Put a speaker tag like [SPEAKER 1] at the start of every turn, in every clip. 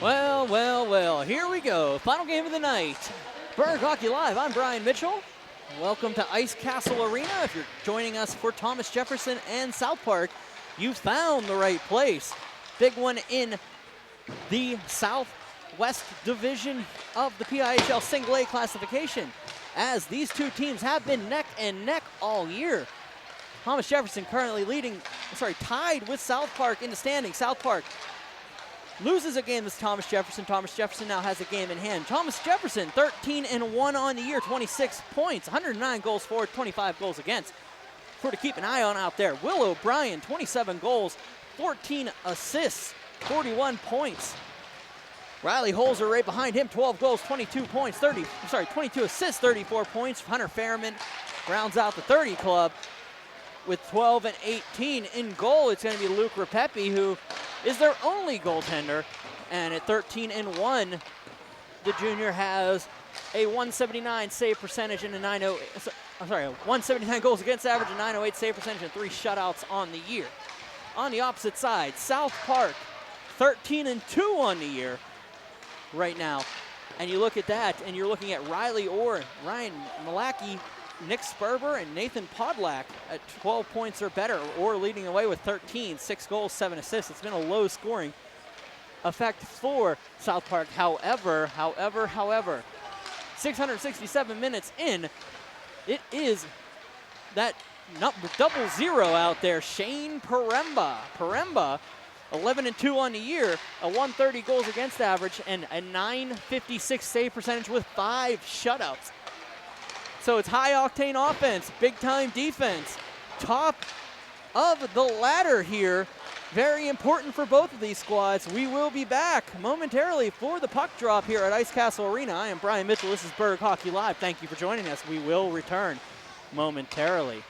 [SPEAKER 1] Well, well, well, here we go. Final game of the night. Berg Hockey Live, I'm Brian Mitchell. Welcome to Ice Castle Arena. If you're joining us for Thomas Jefferson and South Park, you found the right place. Big one in the Southwest Division of the PIHL Single A classification, as these two teams have been neck and neck all year. Thomas Jefferson currently tied with South Park in the standings. South Park loses a game to Thomas Jefferson. Thomas Jefferson now has a game in hand. Thomas Jefferson, 13-1 on the year, 26 points, 109 goals for, 25 goals against. For to keep an eye on out there, Will O'Brien, 27 goals, 14 assists, 41 points. Riley Holzer right behind him, 12 goals, 22 assists, 34 points. Hunter Fairman rounds out the 30 club with 12 and 18 in goal. It's going to be Luke Rapepi, who is their only goaltender. And at 13-1, the junior has a 179 save percentage and a 179 goals against average, a 908 save percentage, and 3 shutouts on the year. On the opposite side, South Park, 13-2 on the year right now. And you look at that, and you're looking at Riley Orr, Ryan Malacki, Nick Sperber, and Nathan Podlak at 12 points or better, or leading away with 13, 6 goals, 7 assists. It's been a low scoring effect for South Park. However, 667 minutes in, it is that double zero out there. Shane Paremba, 11-2 on the year, a 130 goals against average, and a 956 save percentage with 5 shutouts. So it's high-octane offense, big-time defense, top of the ladder here. Very important for both of these squads. We will be back momentarily for the puck drop here at Ice Castle Arena. I am Brian Mitchell. This is Berg Hockey Live. Thank you for joining us. We will return momentarily.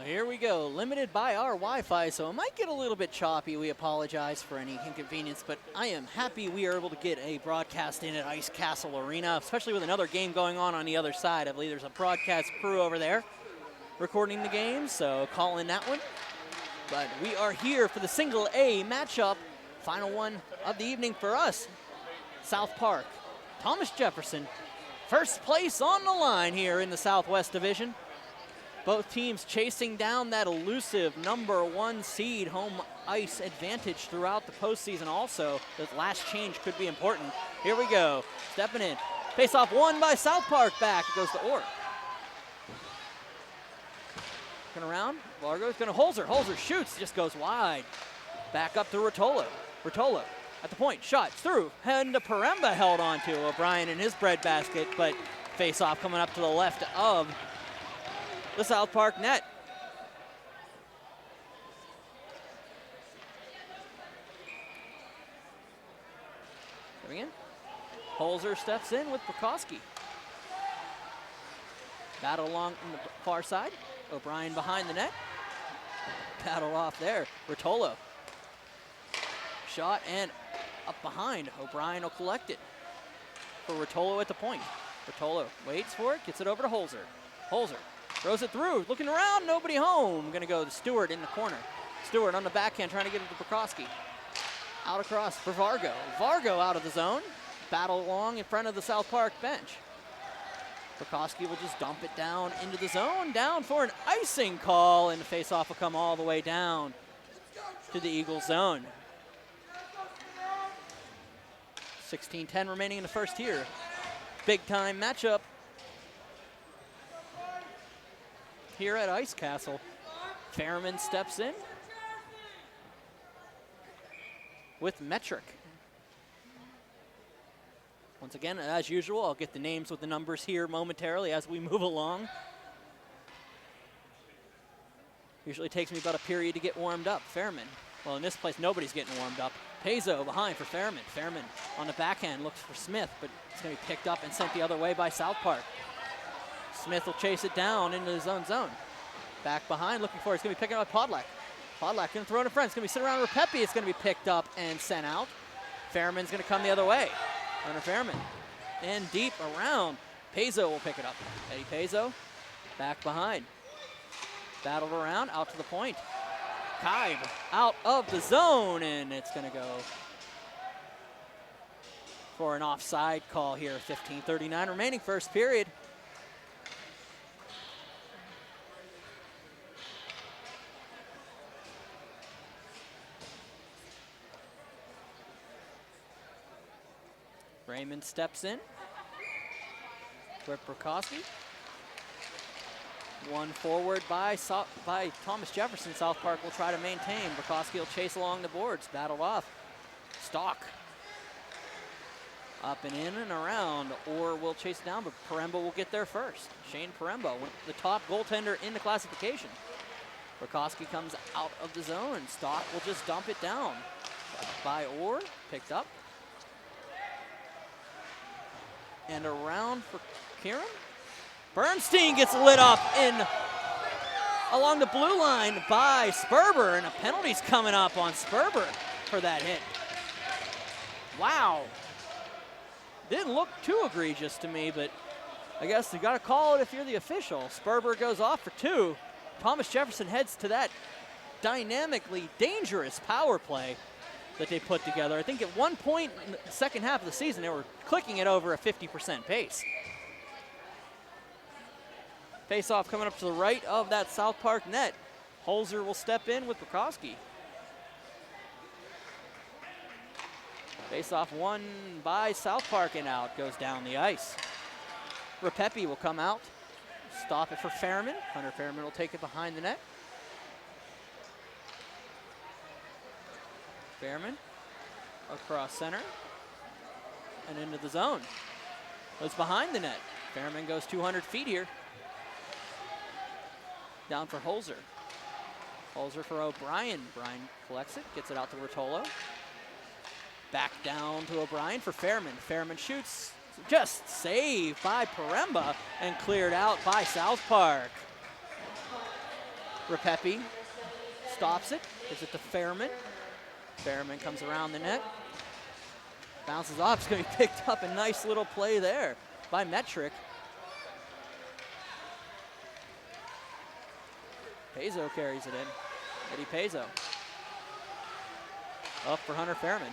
[SPEAKER 1] Here we go, limited by our Wi-Fi, so it might get a little bit choppy. We apologize for any inconvenience, but I am happy we are able to get a broadcast in at Ice Castle Arena, especially with another game going on the other side. I believe there's a broadcast crew over there recording the game, so call in that one. But we are here for the single A matchup, final one of the evening for us. South Park, Thomas Jefferson, first place on the line here in the Southwest Division. Both teams chasing down that elusive #1 seed, home ice advantage throughout the postseason also. The last change could be important. Here we go, stepping in. Face-off won by South Park, back, it goes to Orr. Looking around, Largo's gonna Holzer. Holzer shoots, just goes wide. Back up to Rotolo. Rotolo at the point, shot through. And Paremba held on to O'Brien in his breadbasket, but face-off coming up to the left of the South Park net. Coming in. Holzer steps in with Prokowski. Battle along on the far side. O'Brien behind the net. Battle off there. Rotolo. Shot and up behind. O'Brien will collect it for Rotolo at the point. Rotolo waits for it, gets it over to Holzer. Holzer throws it through, looking around, nobody home. Gonna go to Stewart in the corner. Stewart on the backhand trying to get it to Prokowski. Out across for Vargo. Vargo out of the zone. Battle along in front of the South Park bench. Prokowski will just dump it down into the zone, down for an icing call, and the face-off will come all the way down to the Eagles zone. 16-10 remaining in the first here. Big time matchup here at Ice Castle. Fairman steps in with Metric. Once again, as usual, I'll get the names with the numbers here momentarily as we move along. Usually takes me about a period to get warmed up. Fairman, well, in this place, nobody's getting warmed up. Pezo behind for Fairman. Fairman on the backhand looks for Smith, but it's going to be picked up and sent the other way by South Park. Smith will chase it down into his own zone. Back behind, looking for it. It's going to be picking up Podlak. Podlak going to throw it in front. It's going to be sitting around Repepi. It's going to be picked up and sent out. Fairman's going to come the other way. Hunter Fairman. And deep around. Pezo will pick it up. Eddie Pezo back behind. Battled around, out to the point. Kaib out of the zone, and it's going to go for an offside call here. 15:39 remaining, first period. Raymond steps in with Prokowski. One forward by Thomas Jefferson. South Park will try to maintain. Prokowski will chase along the boards. Battled off. Stock. Up and in and around. Or will chase it down, but Paremba will get there first. Shane Paremba, the top goaltender in the classification. Prokowski comes out of the zone. Stock will just dump it down. By Orr. Picked up. And around for Kieran. Bernstein gets lit up in along the blue line by Sperber, and a penalty's coming up on Sperber for that hit. Wow. Didn't look too egregious to me, but I guess you got to call it if you're the official. Sperber goes off for 2. Thomas Jefferson heads to that dynamically dangerous power play that they put together. I think at one point in the second half of the season, they were clicking it over a 50% pace. Face-off coming up to the right of that South Park net. Holzer will step in with Prokowski. Face-off won by South Park and out, goes down the ice. Repepi will come out, stop it for Fairman. Hunter Fairman will take it behind the net. Fairman across center and into the zone. Goes behind the net. Fairman goes 200 feet here. Down for Holzer. Holzer for O'Brien. O'Brien collects it, gets it out to Rotolo. Back down to O'Brien for Fairman. Fairman shoots, just saved by Paremba and cleared out by South Park. Repepi stops it, gives it to Fairman. Fairman comes around the net. Bounces off, it's going to be picked up. A nice little play there by Metric. Paizo carries it in. Eddie Paizo. Up for Hunter Fairman.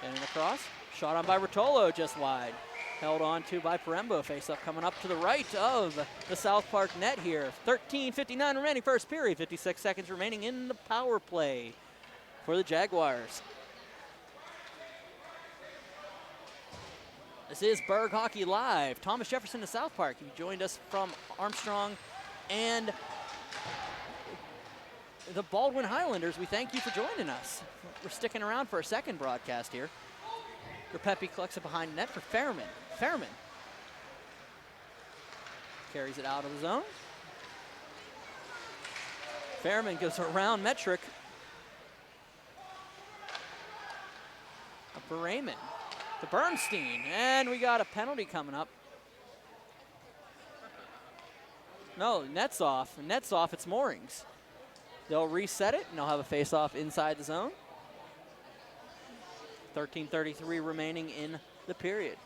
[SPEAKER 1] Getting across. Shot on by Rotolo, just wide. Held on to by Parembo. Face up coming up to the right of the South Park net here. 13:59 remaining first period. 56 seconds remaining in the power play for the Jaguars. This is Berg Hockey Live. Thomas Jefferson to South Park. You joined us from Armstrong and the Baldwin Highlanders. We thank you for joining us. We're sticking around for a second broadcast here. Repepi collects it behind net for Fairman. Fairman carries it out of the zone. Fairman goes around Metric. Up for Raymond. To Bernstein, and we got a penalty coming up. No, net's off. Net's off, it's moorings. They'll reset it, and they'll have a face-off inside the zone. 13:33 remaining in the period.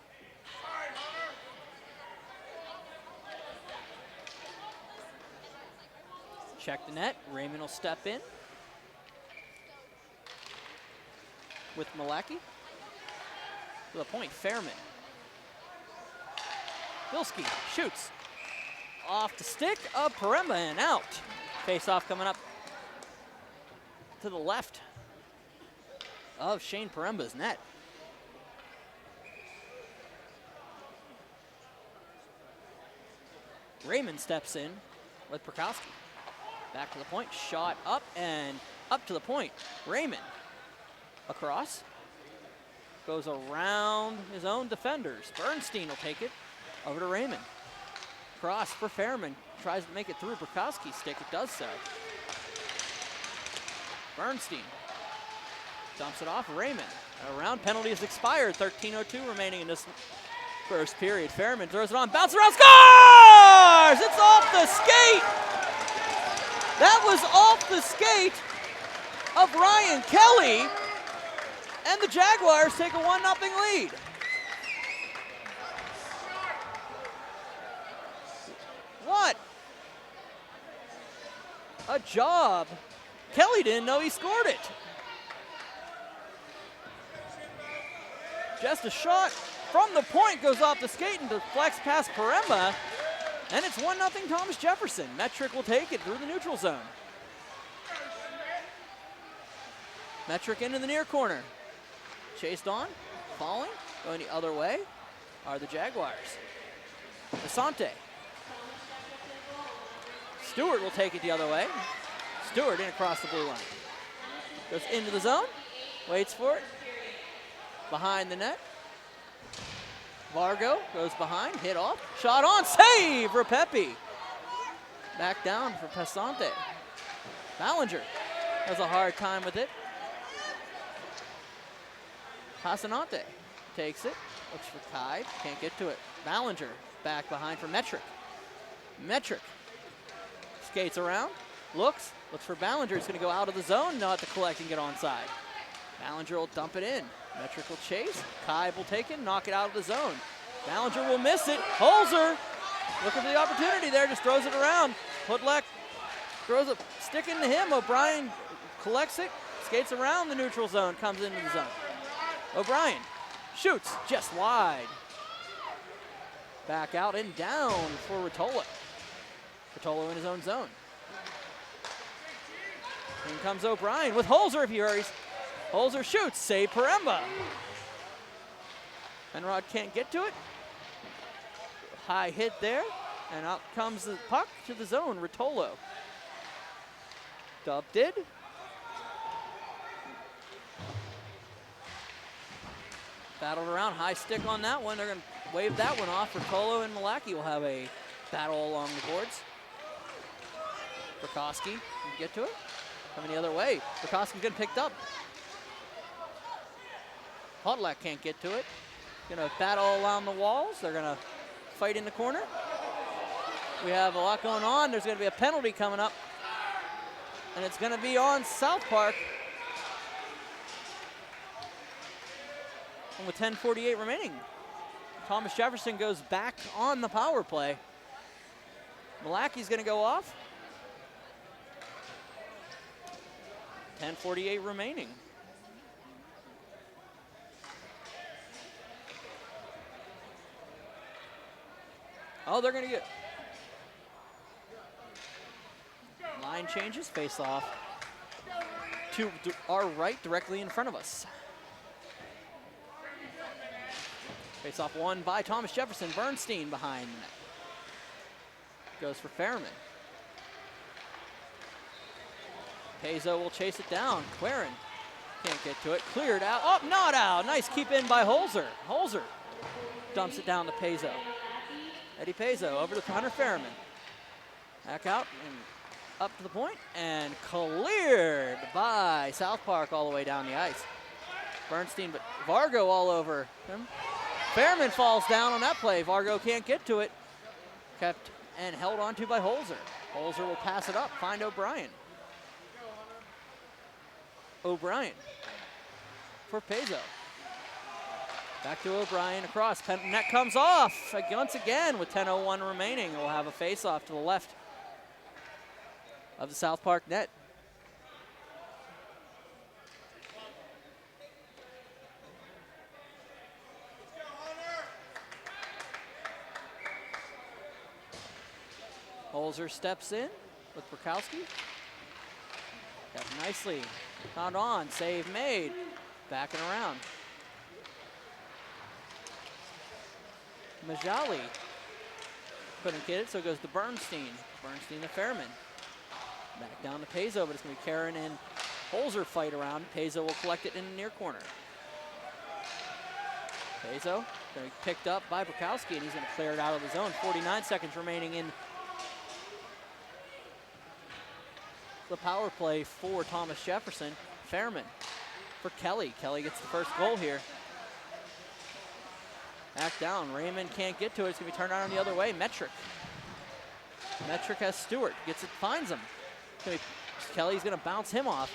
[SPEAKER 1] Check the net. Raymond will step in with Malaki. To the point, Fairman. Bilski shoots. Off the stick of Paremba and out. Face-off coming up to the left of Shane Paremba's net. Raymond steps in with Prokowski. Back to the point, shot up and up to the point. Raymond across. Goes around his own defenders. Bernstein will take it over to Raymond. Cross for Fairman. Tries to make it through Prokowski's stick. It does so. Bernstein dumps it off. Raymond. A round penalty is expired. 13:02 remaining in this first period. Fairman throws it on. Bounce around. Scores! It's off the skate. That was off the skate of Ryan Kelly. And the Jaguars take a 1-0 lead. What a job. Kelly didn't know he scored it. Just a shot from the point goes off the skate and deflects past Paremba. And it's 1-0 Thomas Jefferson. Metric will take it through the neutral zone. Metric into the near corner. Chased on, falling, going the other way are the Jaguars. Asante. Stewart will take it the other way. Stewart in across the blue line. Goes into the zone, waits for it. Behind the net. Vargo goes behind, hit off, shot on, save Repepi. Back down for Pesante. Ballinger has a hard time with it. Pasanante takes it, looks for Kai, can't get to it. Ballinger back behind for Metric. Metric skates around, looks for Ballinger. He's going to go out of the zone, not to collect and get onside. Ballinger will dump it in. Metric will chase. Kai will take it, knock it out of the zone. Ballinger will miss it. Holzer looking for the opportunity there, just throws it around. Pudlek throws a stick into him. O'Brien collects it, skates around the neutral zone, comes into the zone. O'Brien shoots just wide. Back out and down for Rotolo. Rotolo in his own zone. In comes O'Brien with Holzer if he hurries. Holzer shoots, save Paremba. Penrod can't get to it. High hit there, and out comes the puck to the zone, Rotolo. Dub did. Battled around, high stick on that one. They're going to wave that one off. Rotolo and Malaki will have a battle along the boards. Prokowski can get to it. Coming the other way. Prokowski's getting picked up. Podolak can't get to it. Gonna battle along the walls. They're gonna fight in the corner. We have a lot going on. There's going to be a penalty coming up, and it's going to be on South Park. And with 10:48 remaining, Thomas Jefferson goes back on the power play. Malaki's going to go off. 10:48 remaining. Oh, they're going to get line changes, face off to our right, directly in front of us. Face off won by Thomas Jefferson. Bernstein behind the net. Goes for Fairman. Pezo will chase it down. Querin can't get to it. Cleared out. Oh, not out. Nice keep in by Holzer. Holzer dumps it down to Pezo. Eddie Pezo over to Hunter Fairman. Back out and up to the point and cleared by South Park all the way down the ice. Bernstein, but Vargo all over him. Fairman falls down on that play. Vargo can't get to it. Kept and held on to by Holzer. Holzer will pass it up, find O'Brien. O'Brien for Pezo. Back to O'Brien across. Net comes off once again with 10:01 remaining. We'll have a face-off to the left of the South Park net. Holzer steps in with Burkowski. Got nicely found on, save made, backing around. Majali couldn't get it, so it goes to Bernstein. Bernstein to Fairman. Back down to Pezo, but it's going to be Karen and Holzer fight around. Pezo will collect it in the near corner. Pezo going to be picked up by Burkowski, and he's going to clear it out of the zone. 49 seconds remaining in the power play for Thomas Jefferson. Fairman for Kelly. Kelly gets the first goal here. Back down. Raymond can't get to it. It's going to be turned around the other way. Metric. Metric has Stewart. Gets it, finds him. Kelly's going to bounce him off.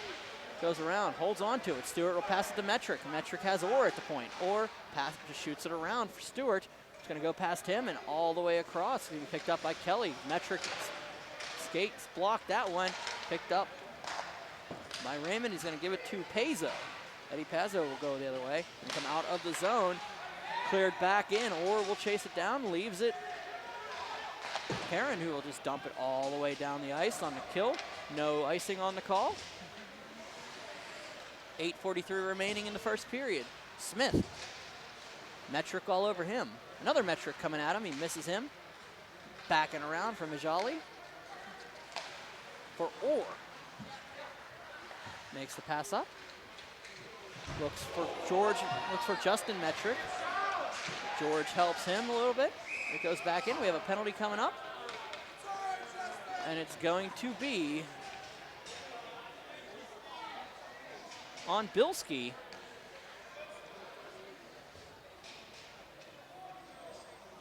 [SPEAKER 1] Goes around, holds on to it. Stewart will pass it to Metric. Metric has Orr at the point. Orr just shoots it around for Stewart. It's going to go past him and all the way across. It's going to be picked up by Kelly. Metric skates, blocked that one. Picked up by Raymond. He's going to give it to Pezo. Eddie Pezo will go the other way and come out of the zone. Cleared back in. Orr will chase it down, leaves it. Karen, who will just dump it all the way down the ice on the kill. No icing on the call. 8:43 remaining in the first period. Smith. Metric all over him. Another Metric coming at him. He misses him. Backing around for Majali. For Orr. Makes the pass up. Looks for George, looks for Justin Metric. George helps him a little bit. It goes back in. We have a penalty coming up. And it's going to be on Bilski.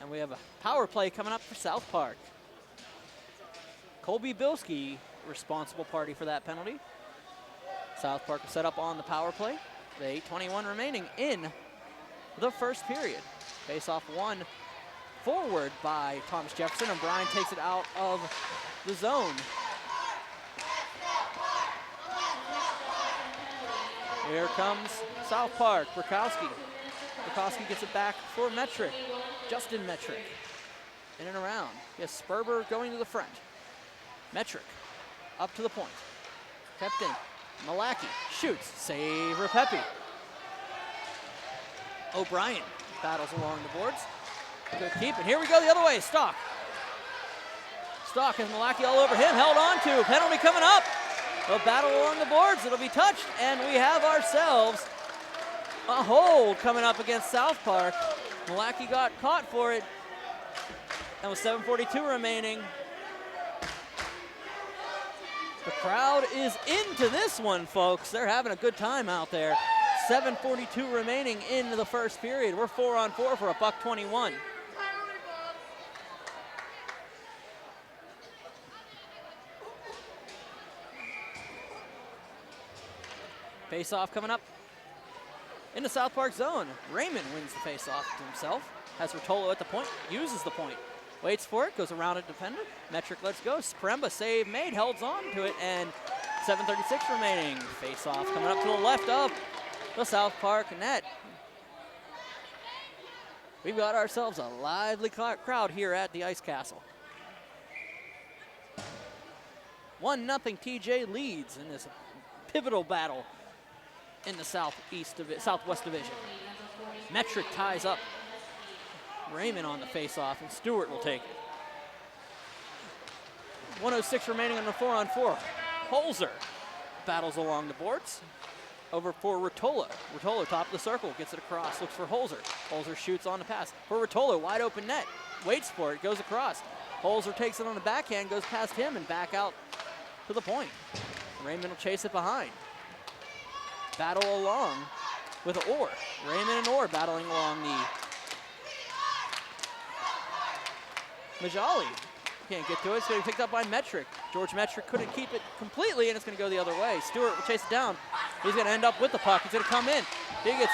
[SPEAKER 1] And we have a power play coming up for South Park. Colby Bilski, responsible party for that penalty. South Park will set up on the power play. The 8:21 remaining in the first period. Face-off won forward by Thomas Jefferson, and Brian takes it out of the zone. Here comes South Park. Burkowski. Burkowski gets it back for Metric. Justin Metric. In and around. Yes, Sperber going to the front. Metric up to the point. Kept in. Malaki shoots. Save Repepi. O'Brien battles along the boards. Good keep, and here we go the other way. Stock. Stock has Malaki all over him. Held on to. Penalty coming up. They'll battle along the boards. It'll be touched, and we have ourselves a hold coming up against South Park. Malaki got caught for it. And with 7:42 remaining, the crowd is into this one, folks. They're having a good time out there. 7:42 remaining into the first period. We're 4-on-4 for a $1.21. Face-off coming up in the South Park zone. Raymond wins the face-off to himself. Has Rotolo at the point, uses the point. Waits for it, goes around a defender. Metric lets go. Spremba save made, holds on to it, and 7:36 remaining. Face-off coming up to the left of the South Park net. We've got ourselves a lively crowd here at the Ice Castle. 1-0 TJ leads in this pivotal battle in the Southwest Division. Metric ties up Raymond on the face-off, and Stewart will take it. 1:06 remaining on the 4-on-4. Holzer battles along the boards. Over for Rotolo. Rotolo, top of the circle, gets it across, looks for Holzer. Holzer shoots on the pass. For Rotolo, wide open net. Waits for it, goes across. Holzer takes it on the backhand, goes past him and back out to the point. Raymond will chase it behind. Battle along with Orr. Raymond and Orr battling along the Majali. Can't get to it. It's going to be picked up by Metric. George Metric couldn't keep it completely, and it's going to go the other way. Stewart will chase it down. He's going to end up with the puck. He's going to come in. He gets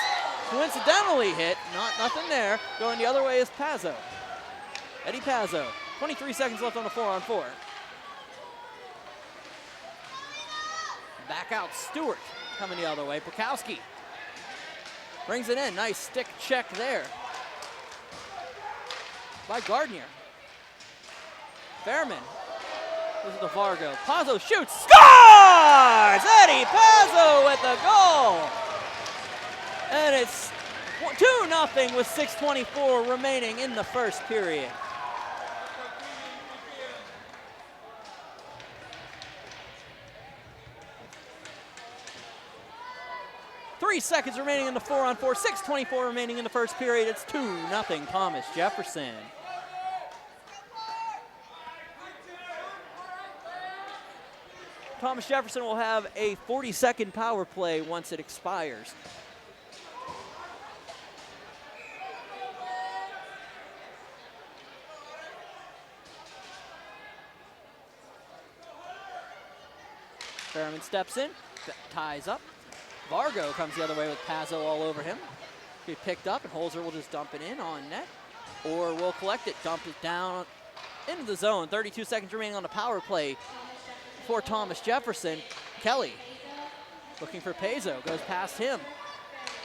[SPEAKER 1] coincidentally hit. Nothing there. Going the other way is Pazzo. Eddie Pazzo. 23 seconds left on the 4-on-4. Back out Stewart. Coming the other way. Bukowski brings it in. Nice stick check there by Gardner. Fairman. This is the Vargo. Pazzo shoots. Scores! Eddie Pazzo with the goal. And it's 2-0 with 6:24 remaining in the first period. Three seconds remaining in the 4-on-4. 6:24 remaining in the first period. It's 2-0 Thomas Jefferson. Thomas Jefferson will have a 40-second power play once it expires. Fairman steps in, ties up. Vargo comes the other way with Pazzo all over him. He picked up, and Holzer will just dump it in on net, or will collect it, dump it down into the zone. 32 seconds remaining on the power play for Thomas Jefferson. Kelly looking for Pazzo, goes past him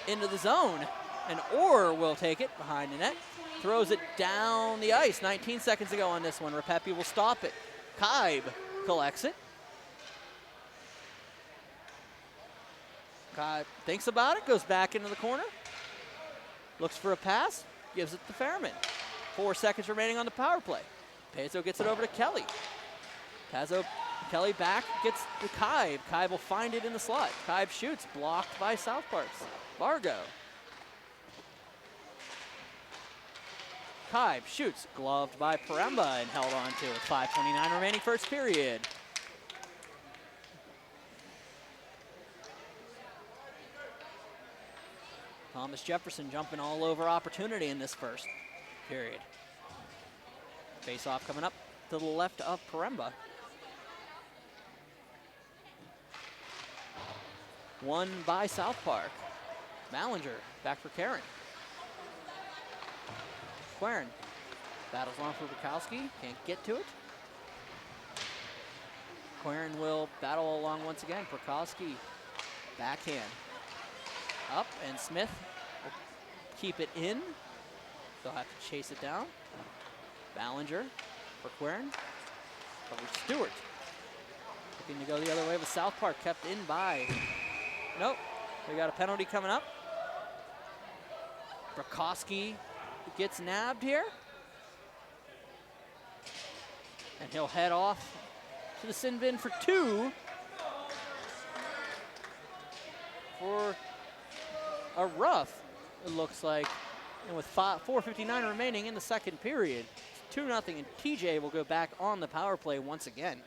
[SPEAKER 1] into the zone, and Orr will take it behind the net, throws it down the ice. 19 seconds to go on this one. Repepi will stop it. Kaib collects it. Kaib thinks about it, goes back into the corner, looks for a pass, gives it to Fairman. 4 seconds remaining on the power play. Pazzo gets it over to Kelly. Kelly back, gets to Kaib. Kaib will find it in the slot. Kaib shoots, blocked by South Park's Vargo. Kaib shoots, gloved by Paremba and held on to it. 5:29 remaining first period. Thomas Jefferson jumping all over opportunity in this first period. Face-off coming up to the left of Paremba. Won by South Park. Ballinger back for Karen. Quern battles on for Bukowski, can't get to it. Quern will battle along once again. Bukowski backhand. Up, and Smith will keep it in. They'll have to chase it down. Ballinger for Quern. Over Stewart. Looking to go the other way with South Park, kept in by. Nope, we got a penalty coming up. Bukowski gets nabbed here. And he'll head off to the sin bin for 2. For a rough, it looks like. And with 4:59 remaining in the second period, 2-0, and TJ will go back on the power play once again.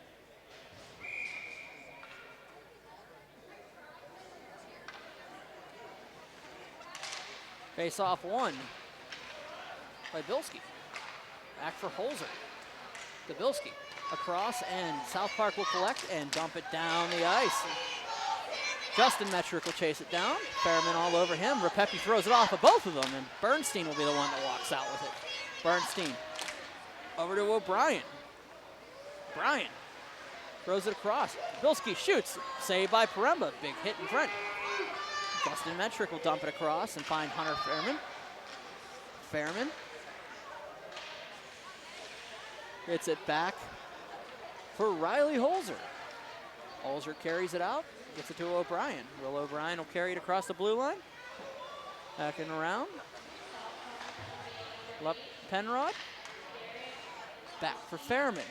[SPEAKER 1] Face-off won by Bilski. Back for Holzer. To Bilski. Across, and South Park will collect and dump it down the ice. Justin Metrick will chase it down. Fairman all over him. Repepi throws it off of both of them, and Bernstein will be the one that walks out with it. Bernstein over to O'Brien. Bryan throws it across. Bilski shoots. Saved by Poremba. Big hit in front. Justin Metrick will dump it across and find Hunter Fairman. Fairman gets it back for Riley Holzer. Holzer carries it out. Gets it to O'Brien. Will O'Brien will carry it across the blue line. Back and around. Penrod. Back for Fairman.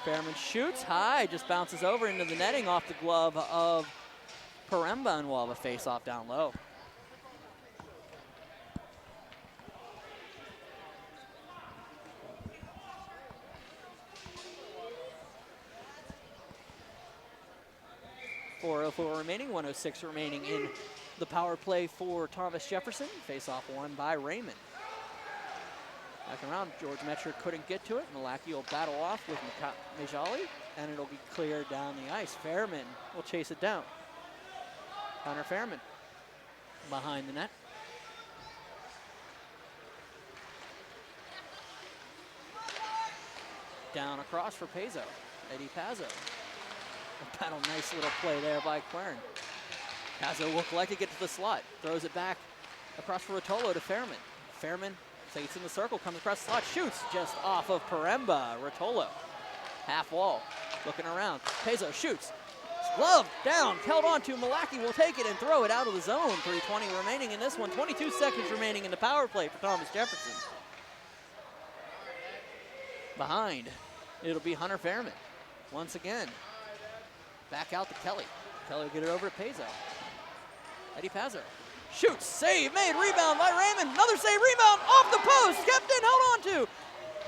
[SPEAKER 1] Fairman shoots high, just bounces over into the netting off the glove of Poremba, and we'll have a face-off down low. .404 remaining, 106 remaining in the power play for Thomas Jefferson. Face-off won by Raymond. Back around, George Metrick couldn't get to it. Malaki will battle off with Majali, and it'll be cleared down the ice. Fairman will chase it down. Hunter Fairman behind the net. Down across for Pazzo. Eddie Pazzo. Battle, nice little play there by Quern. Pazzo will collect it, get to the slot. Throws it back across for Rotolo to Fairman. Fairman stays in the circle, comes across the slot, shoots just off of Poremba. Rotolo, half wall, looking around. Pazzo shoots. Glove down, held on to. Malaki will take it and throw it out of the zone. 3:20 remaining in this one. 22 seconds remaining in the power play for Thomas Jefferson. Behind, it'll be Hunter Fairman. Once again, back out to Kelly. Kelly will get it over to Pazzo. Eddie Pazzo shoots, save made, rebound by Raymond. Another save, rebound off the post, kept in, held on to.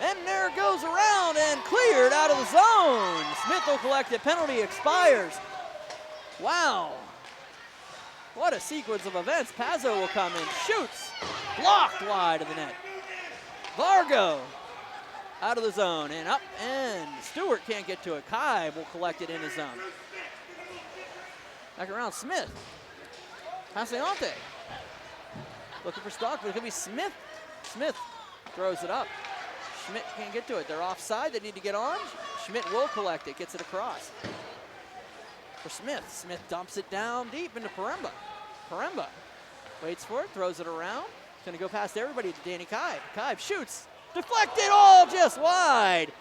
[SPEAKER 1] And there goes around and cleared out of the zone. Smith will collect it, penalty expires. Wow, what a sequence of events. Pazzo will come in, shoots, blocked wide of the net. Vargo out of the zone and up, and Stewart can't get to it. Kai will collect it in his zone. Back around, Smith. Paciante. Looking for Stock, but it could be Smith. Smith throws it up. Schmidt can't get to it. They're offside, they need to get on. Schmidt will collect it, gets it across. For Smith, Smith dumps it down deep into Poremba. Poremba waits for it, throws it around. It's gonna go past everybody to Danny Kibe. Kibe shoots, deflected, all just wide.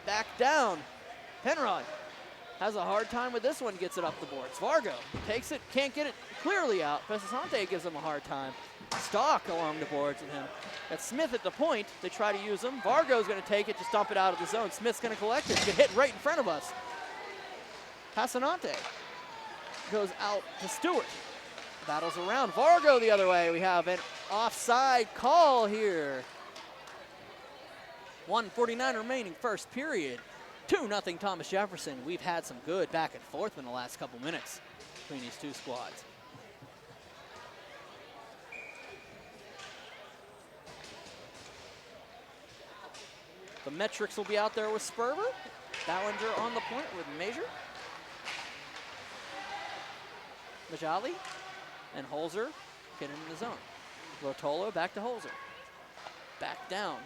[SPEAKER 1] Back down, Penrod has a hard time with this one, gets it up the boards. Vargo takes it, can't get it clearly out. Pesasante gives him a hard time. Stock along the boards with him. That's Smith at the point. They try to use him. Vargo's gonna take it, just dump it out of the zone. Smith's gonna collect it. Get hit right in front of us. Passanante goes out to Stewart. Battles around. Vargo the other way. We have an offside call here. 1:49 remaining first period. 2-0 Thomas Jefferson. We've had some good back and forth in the last couple minutes between these two squads. The Metrics will be out there with Sperber. Ballinger on the point with Major. Majali and Holzer get in the zone. Rotolo back to Holzer. Back down.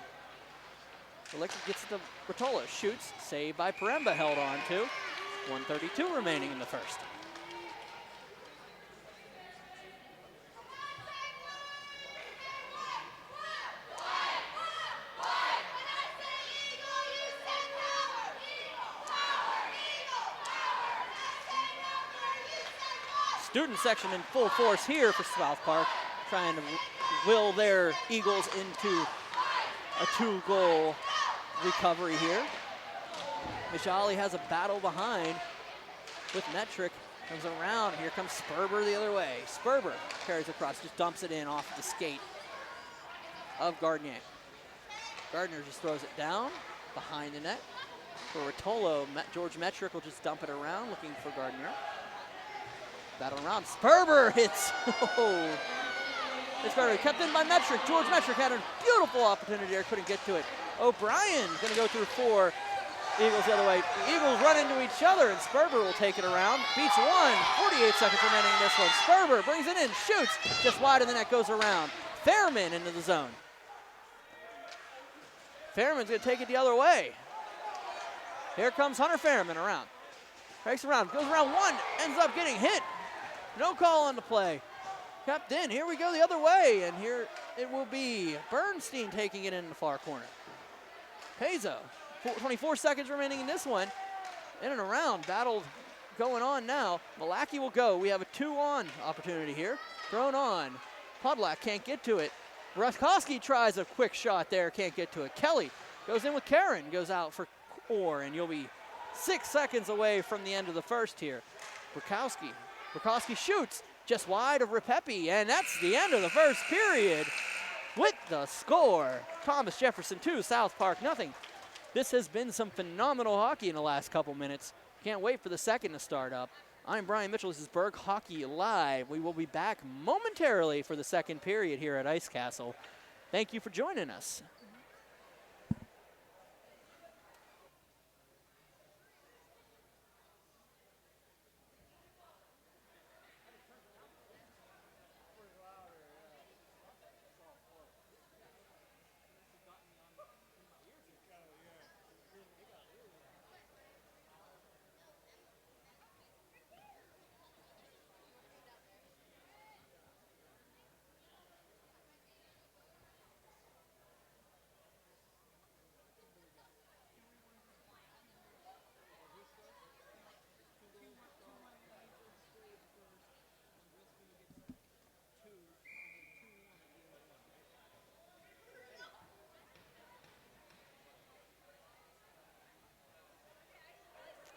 [SPEAKER 1] Electric gets it to Rotolo. Shoots. Saved by Poremba, held on to. 1:32 remaining in the first. Student section in full force here for South Park, trying to will their Eagles into a 2-goal recovery here. Mijali has a battle behind with Metric. Comes around, here comes Sperber the other way. Sperber carries across, just dumps it in off the skate of Gardner. Gardner just throws it down behind the net. For Rotolo, George Metric will just dump it around, looking for Gardner. Battle around, Sperber hits. It's Gardner, kept in by Metric. George Metric had a beautiful opportunity there, couldn't get to it. O'Brien gonna go through 4. Eagles the other way. The Eagles run into each other, and Sperber will take it around. Beats one. 48 seconds remaining in this one. Sperber brings it in, shoots. Just wide of the net, goes around. Fairman into the zone. Fairman's going to take it the other way. Here comes Hunter Fairman around. Breaks around, goes around one, ends up getting hit. No call on the play. Kept in. Here we go the other way, and here it will be Bernstein taking it in the far corner. Pezo, 24 seconds remaining in this one. In and around, battle going on now. Malaki will go. We have a 2-on opportunity here. Thrown on. Podlak can't get to it. Ruskowski tries a quick shot there, can't get to it. Kelly goes in with Karen, goes out for Orr, and you'll be 6 seconds away from the end of the first here. Rakowski shoots just wide of Repepe, and that's the end of the first period with the score. Thomas Jefferson 2, South Park nothing. This has been some phenomenal hockey in the last couple minutes. Can't wait for the second to start up. I'm Brian Mitchell. This is Berg Hockey Live. We will be back momentarily for the second period here at Ice Castle. Thank you for joining us.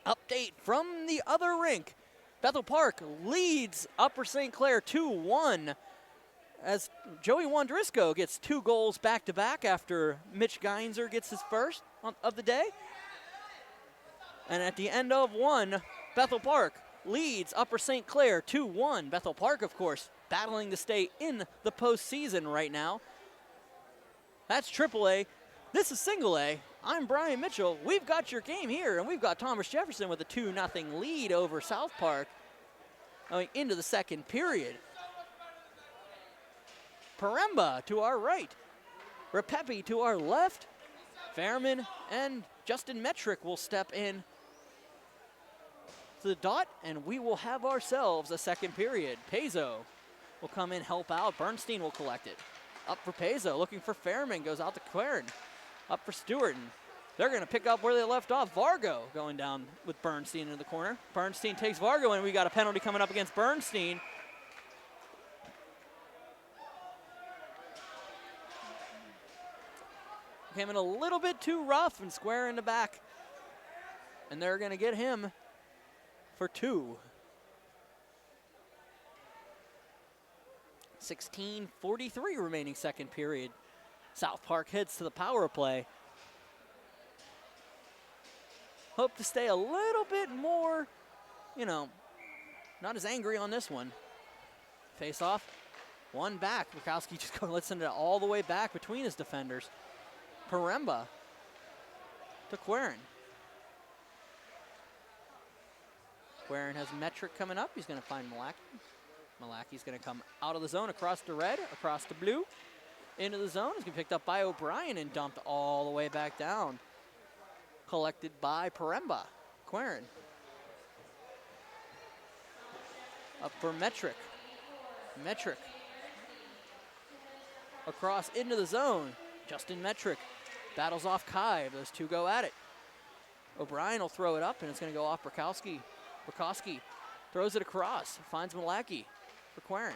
[SPEAKER 1] Update from the other rink. Bethel Park leads Upper St. Clair 2-1 as Joey Wandrisco gets 2 goals back-to-back after Mitch Geinzer gets his first of the day. And at the end of one, Bethel Park leads Upper St. Clair 2-1. Bethel Park, of course, battling to stay in the postseason right now. That's AAA. This is Single A. I'm Brian Mitchell. We've got your game here, and we've got Thomas Jefferson with a 2-0 lead over South Park going into the second period. Paremba to our right. Repepe to our left. Fairman and Justin Metrick will step in to the dot, and we will have ourselves a second period. Pezo will come in, help out. Bernstein will collect it. Up for Pezo, looking for Fairman, goes out to Quern. Up for Stewart, and they're going to pick up where they left off. Vargo going down with Bernstein in the corner. Bernstein takes Vargo, and we got a penalty coming up against Bernstein. Came in a little bit too rough and square in the back. And they're going to get him for 2. 16:43 remaining second period. South Park heads to the power play. Hope to stay a little bit more, not as angry on this one. Face off, one back. Bukowski just lets it all the way back between his defenders. Paremba to Quern. Quern has Metric coming up. He's going to find Malaki. Malaki's going to come out of the zone, across to red, across to blue. Into the zone. He's going to be picked up by O'Brien and dumped all the way back down. Collected by Paremba. Quern. Up for Metric. Metric. Across into the zone. Justin Metric battles off Kai. Those two go at it. O'Brien will throw it up, and it's going to go off Bukowski. Bukowski throws it across. Finds Malaki for Quern.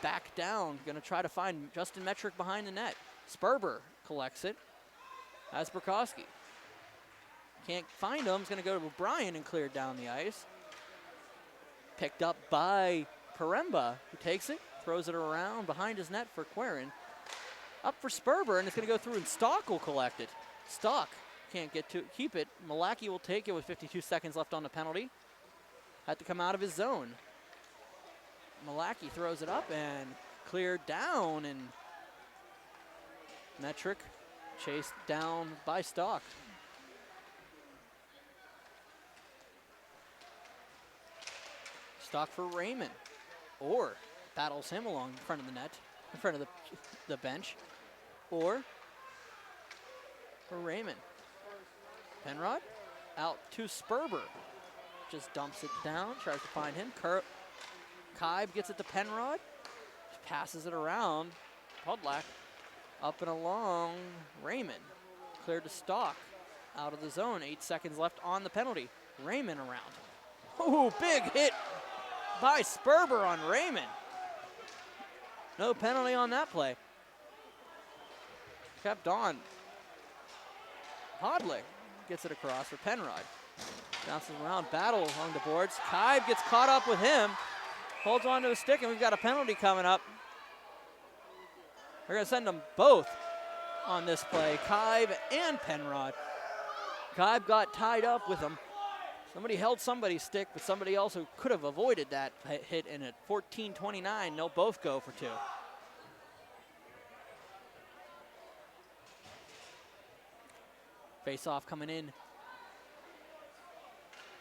[SPEAKER 1] Back down, going to try to find Justin Metric behind the net. Sperber collects it. As Bukowski. Can't find him. He's going to go to O'Brien and cleared down the ice. Picked up by Paremba, who takes it, throws it around behind his net for Quern. Up for Sperber, and it's going to go through, and Stock will collect it. Stock can't keep it. Malaki will take it with 52 seconds left on the penalty. Had to come out of his zone. Malaki throws it up and cleared down, and Metric chased down by Stock. Stock for Raymond. Or battles him along in front of the net, in front of the bench. Or for Raymond. Penrod out to Sperber. Just dumps it down, tries to find him. Kaib gets it to Penrod. Passes it around. Podlak up and along. Raymond cleared to Stock. Out of the zone. 8 seconds left on the penalty. Raymond around. Ooh, big hit by Sperber on Raymond. No penalty on that play. Kept on. Podlak gets it across for Penrod. Bounces around, battle along the boards. Kaib gets caught up with him. Holds on to his stick, and we've got a penalty coming up. We're going to send them both on this play, Kaib and Penrod. Kaib got tied up with him. Somebody held somebody's stick, but somebody else who could have avoided that hit, and at 14:29, they'll both go for 2. Face-off coming in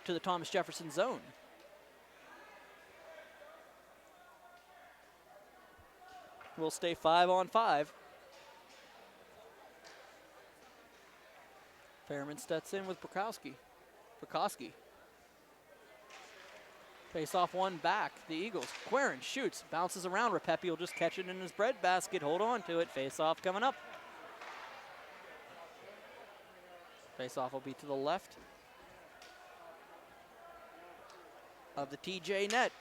[SPEAKER 1] to the Thomas Jefferson zone. We'll stay 5-on-5. Fairman steps in with Bukowski. Face off one back, the Eagles. Querin shoots, bounces around. Repepi will just catch it in his breadbasket, hold on to it. Face off coming up. Face off will be to the left of the TJ net.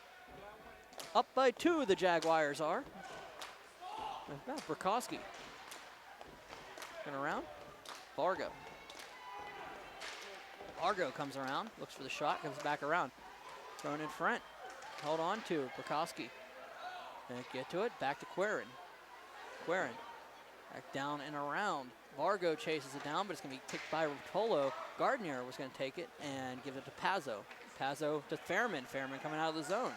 [SPEAKER 1] Up by 2, the Jaguars are. Bukowski. Going around. Vargo. Vargo comes around, looks for the shot, comes back around. Thrown in front. Held on to Bukowski. Can't get to it. Back to Querin. Querin. Back down and around. Vargo chases it down, but it's going to be kicked by Rotolo. Gardner was going to take it and give it to Pazzo. Pazzo to Fairman. Fairman coming out of the zone.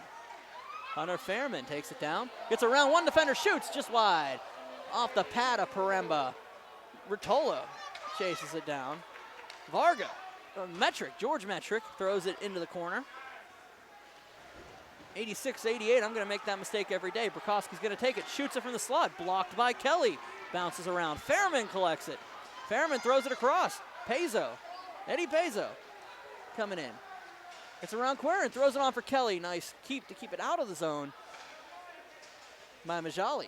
[SPEAKER 1] Hunter Fairman takes it down. Gets around one defender, shoots just wide. Off the pad of Paremba. Rotolo chases it down. Vargo. George Metric throws it into the corner. 86-88, I'm going to make that mistake every day. Bukowski's going to take it, shoots it from the slot, blocked by Kelly. Bounces around, Fairman collects it. Fairman throws it across, Eddie Pezzo coming in. It's around Querin, throws it on for Kelly. Nice keep to keep it out of the zone by Majali.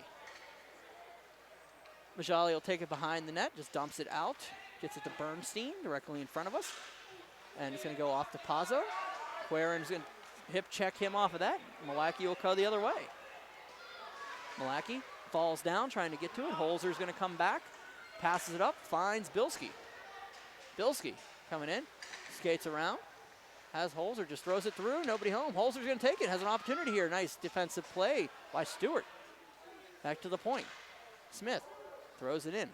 [SPEAKER 1] Majali will take it behind the net, just dumps it out. Gets it to Bernstein directly in front of us. And it's going to go off to Pazzo. Querin's going to hip check him off of that. Malachy will go the other way. Malachy falls down trying to get to it. Holzer's going to come back. Passes it up. Finds Bilski. Bilski coming in. Skates around. Has Holzer. Just throws it through. Nobody home. Holzer's going to take it. Has an opportunity here. Nice defensive play by Stewart. Back to the point. Smith throws it in.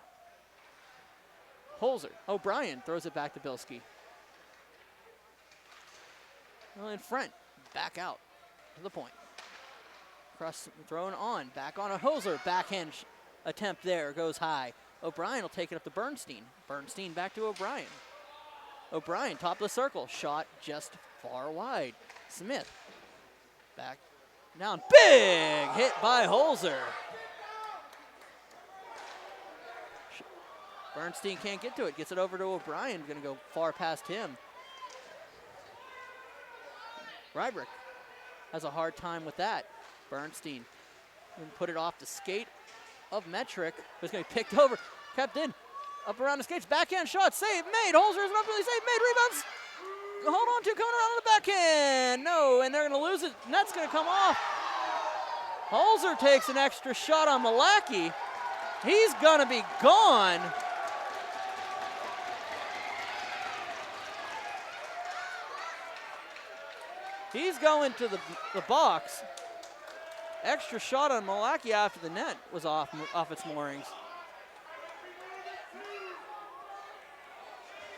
[SPEAKER 1] Holzer. O'Brien throws it back to Bilski. Well, in front. Back out to the point. Cross thrown on. Back on a Holzer. Backhand attempt there. Goes high. O'Brien will take it up to Bernstein. Bernstein back to O'Brien. O'Brien, top of the circle. Shot just far wide. Smith. Back down. Big hit by Holzer. Bernstein can't get to it. Gets it over to O'Brien. Going to go far past him. Rybrick has a hard time with that. Bernstein and put it off the skate of Metric. It's going to be picked over. Kept in. Up around the skates. Backhand shot. Save made. Holzer is not really safe. Made. Rebounds. Hold on to. Coming around on the backhand. No. And they're going to lose it. Net's going to come off. Holzer takes an extra shot on Malachy. He's going to be gone. He's going to the box. Extra shot on Malachy after the net was off its moorings.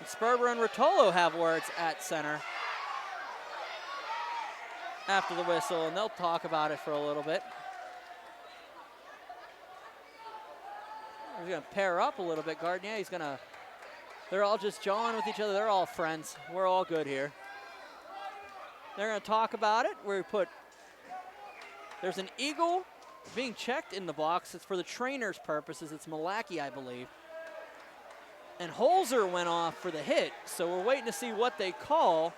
[SPEAKER 1] And Sperber and Rotolo have words at center after the whistle, and they'll talk about it for a little bit. He's going to pair up a little bit. Gardner, they're all just jawing with each other. They're all friends. We're all good here. They're going to talk about it. We put There's an eagle being checked in the box. It's for the trainer's purposes. It's Malaki, I believe. And Holzer went off for the hit, so we're waiting to see what they call.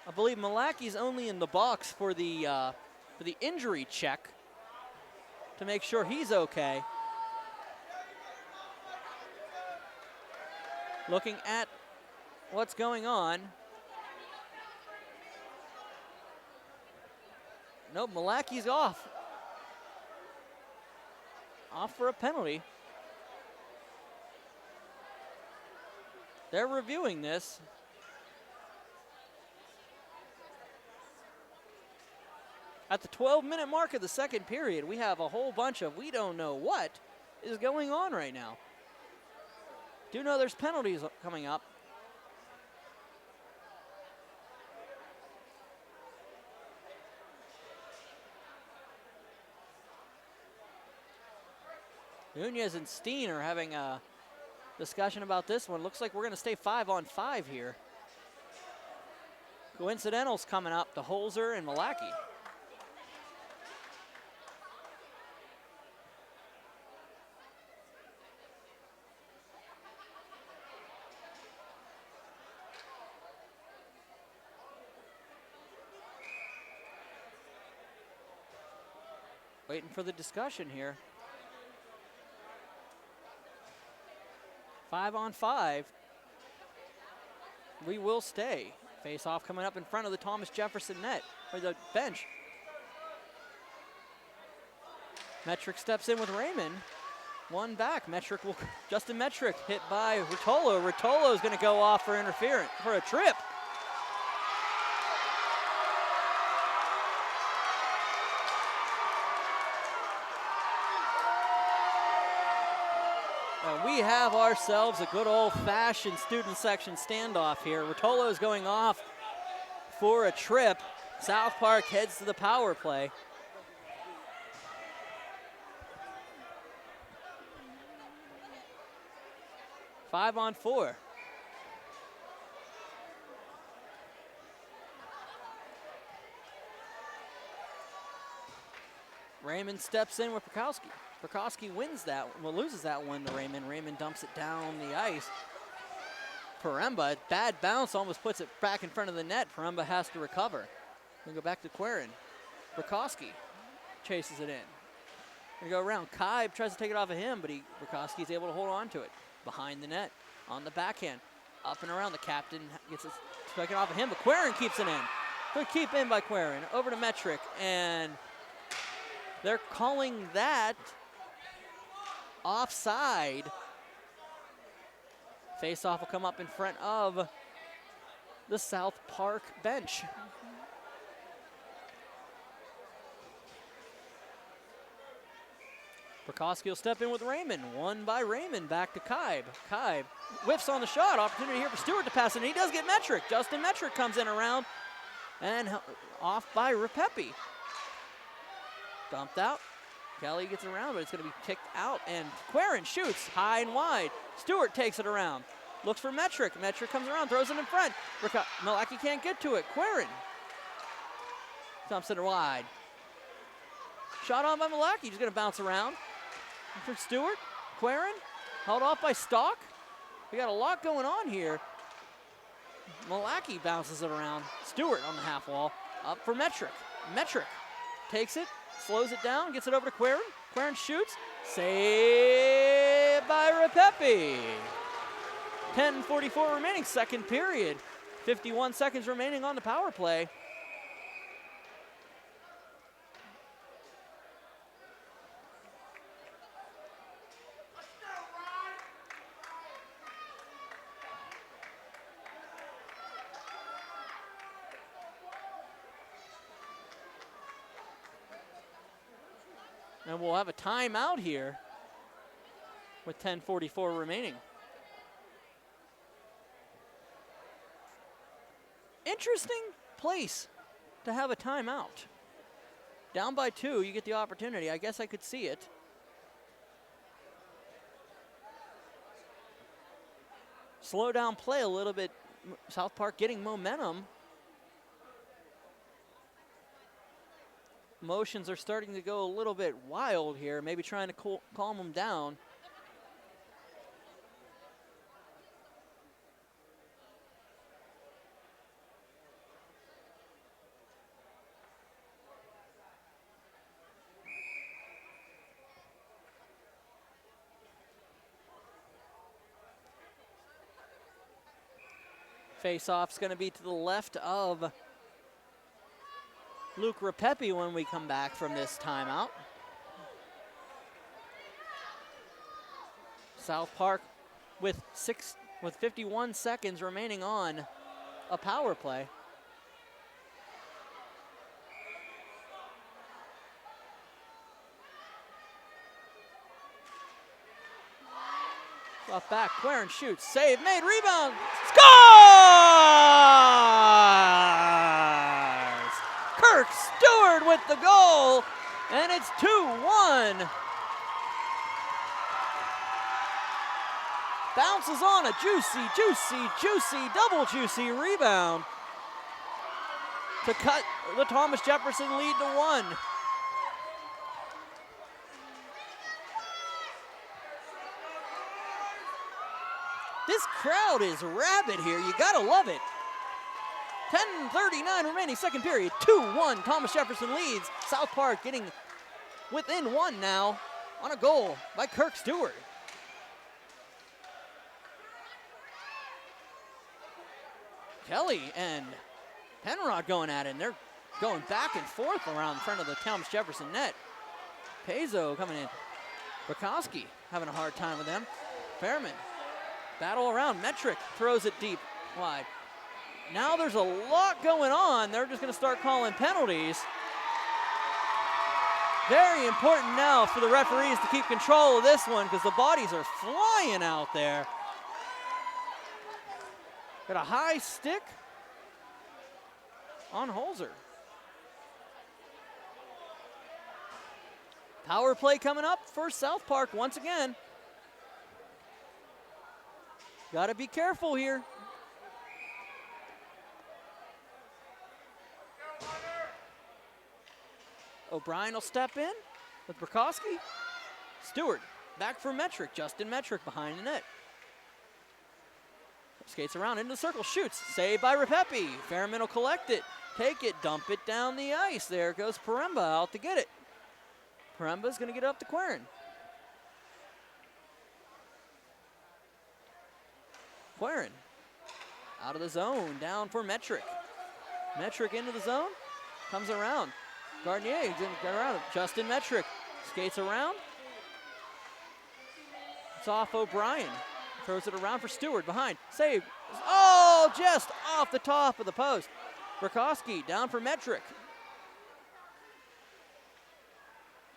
[SPEAKER 1] I believe Malaki's only in the box for the injury check to make sure he's okay. Looking at what's going on. Nope, Malaki's off. Off for a penalty. They're reviewing this. At the 12-minute mark of the second period, we have a whole bunch of we don't know what is going on right now. Do know there's penalties coming up. Nunez and Steen are having a discussion about this one. Looks like we're going to stay 5-on-5 here. Coincidentals coming up to Holzer and Malaki. Waiting for the discussion here. 5-on-5. We will stay. Face off coming up in front of the Thomas Jefferson net, or the bench. Metric steps in with Raymond. One back. Justin Metric hit by Rotolo. Rotolo is going to go off for interference, for a trip. We have ourselves a good old-fashioned student section standoff here. Rotolo is going off for a trip. South Park heads to the power play. Five on four. Raymond steps in with Prokowski. Prokowski wins that, well, loses that one to Raymond. Raymond dumps it down the ice. Paremba, bad bounce, almost puts it back in front of the net. Paremba has to recover. We go back to Querin. Prokowski chases it in. We go around. Kaib tries to take it off of him, but Prokowski's able to hold on to it. Behind the net, on the backhand. Up and around, the captain gets it taken off of him, but Querin keeps it in. Good keep in by Querin. Over to Metric, and they're calling that offside. Face-off will come up in front of the South Park bench. Prokowski will step in with Raymond. One by Raymond, back to Kaib. Kaib whiffs on the shot. Opportunity here for Stewart to pass it, and he does get Metric. Justin Metric comes in around, and off by Repepe. Dumped out. Kelly gets around, but it's going to be kicked out, and Querin shoots high and wide. Stewart takes it around. Looks for Metric. Metric comes around, throws it in front. Malaki can't get to it. Querin dumps it wide. Shot on by Malaki. He's going to bounce around. For Stewart. Querin held off by Stock. We got a lot going on here. Malaki bounces it around. Stewart on the half wall. Up for Metric. Metric takes it. Slows it down, gets it over to Querin. Querin shoots. Saved by Repepe. 10:44 remaining, second period. 51 seconds remaining on the power play. And we'll have a timeout here with 10:44 remaining. Interesting place to have a timeout. Down by 2, you get the opportunity. I guess I could see it. Slow down play a little bit. South Park getting momentum. Emotions are starting to go a little bit wild here, maybe trying to calm them down. Face-off's going to be to the left of Luke Rapepi when we come back from this timeout. South Park with 51 seconds remaining on a power play. Off back, Quaren shoots, save made, rebound, scores! Kirk Stewart with the goal, and it's 2-1. Bounces on a juicy, double juicy rebound to cut the Thomas Jefferson lead to 1. This crowd is rabid here. You gotta love it. 10:39 remaining, second period. 2-1. Thomas Jefferson leads. South Park getting within 1 now on a goal by Kirk Stewart. Kelly and Penrod going at it, and they're going back and forth around in front of the Thomas Jefferson net. Pezo coming in. Bukowski having a hard time with them. Fairman. Battle around, Metric throws it deep, wide. Now there's a lot going on. They're just gonna start calling penalties. Very important now for the referees to keep control of this one because the bodies are flying out there. Got a high stick on Holzer. Power play coming up for South Park once again. Got to be careful here. O'Brien will step in with Bukowski. Stewart back for Metric. Justin Metric behind the net. Skates around into the circle, shoots. Saved by Rapepi. Fairman will collect it, take it, dump it down the ice. There goes Paremba out to get it. Paremba's going to get up to Quaren. Quaren out of the zone, down for Metric. Metric into the zone, comes around. Gardnier didn't get around. Justin Metric skates around. It's off O'Brien. Throws it around for Stewart, behind, save. Oh, just off the top of the post. Bukowski down for Metric.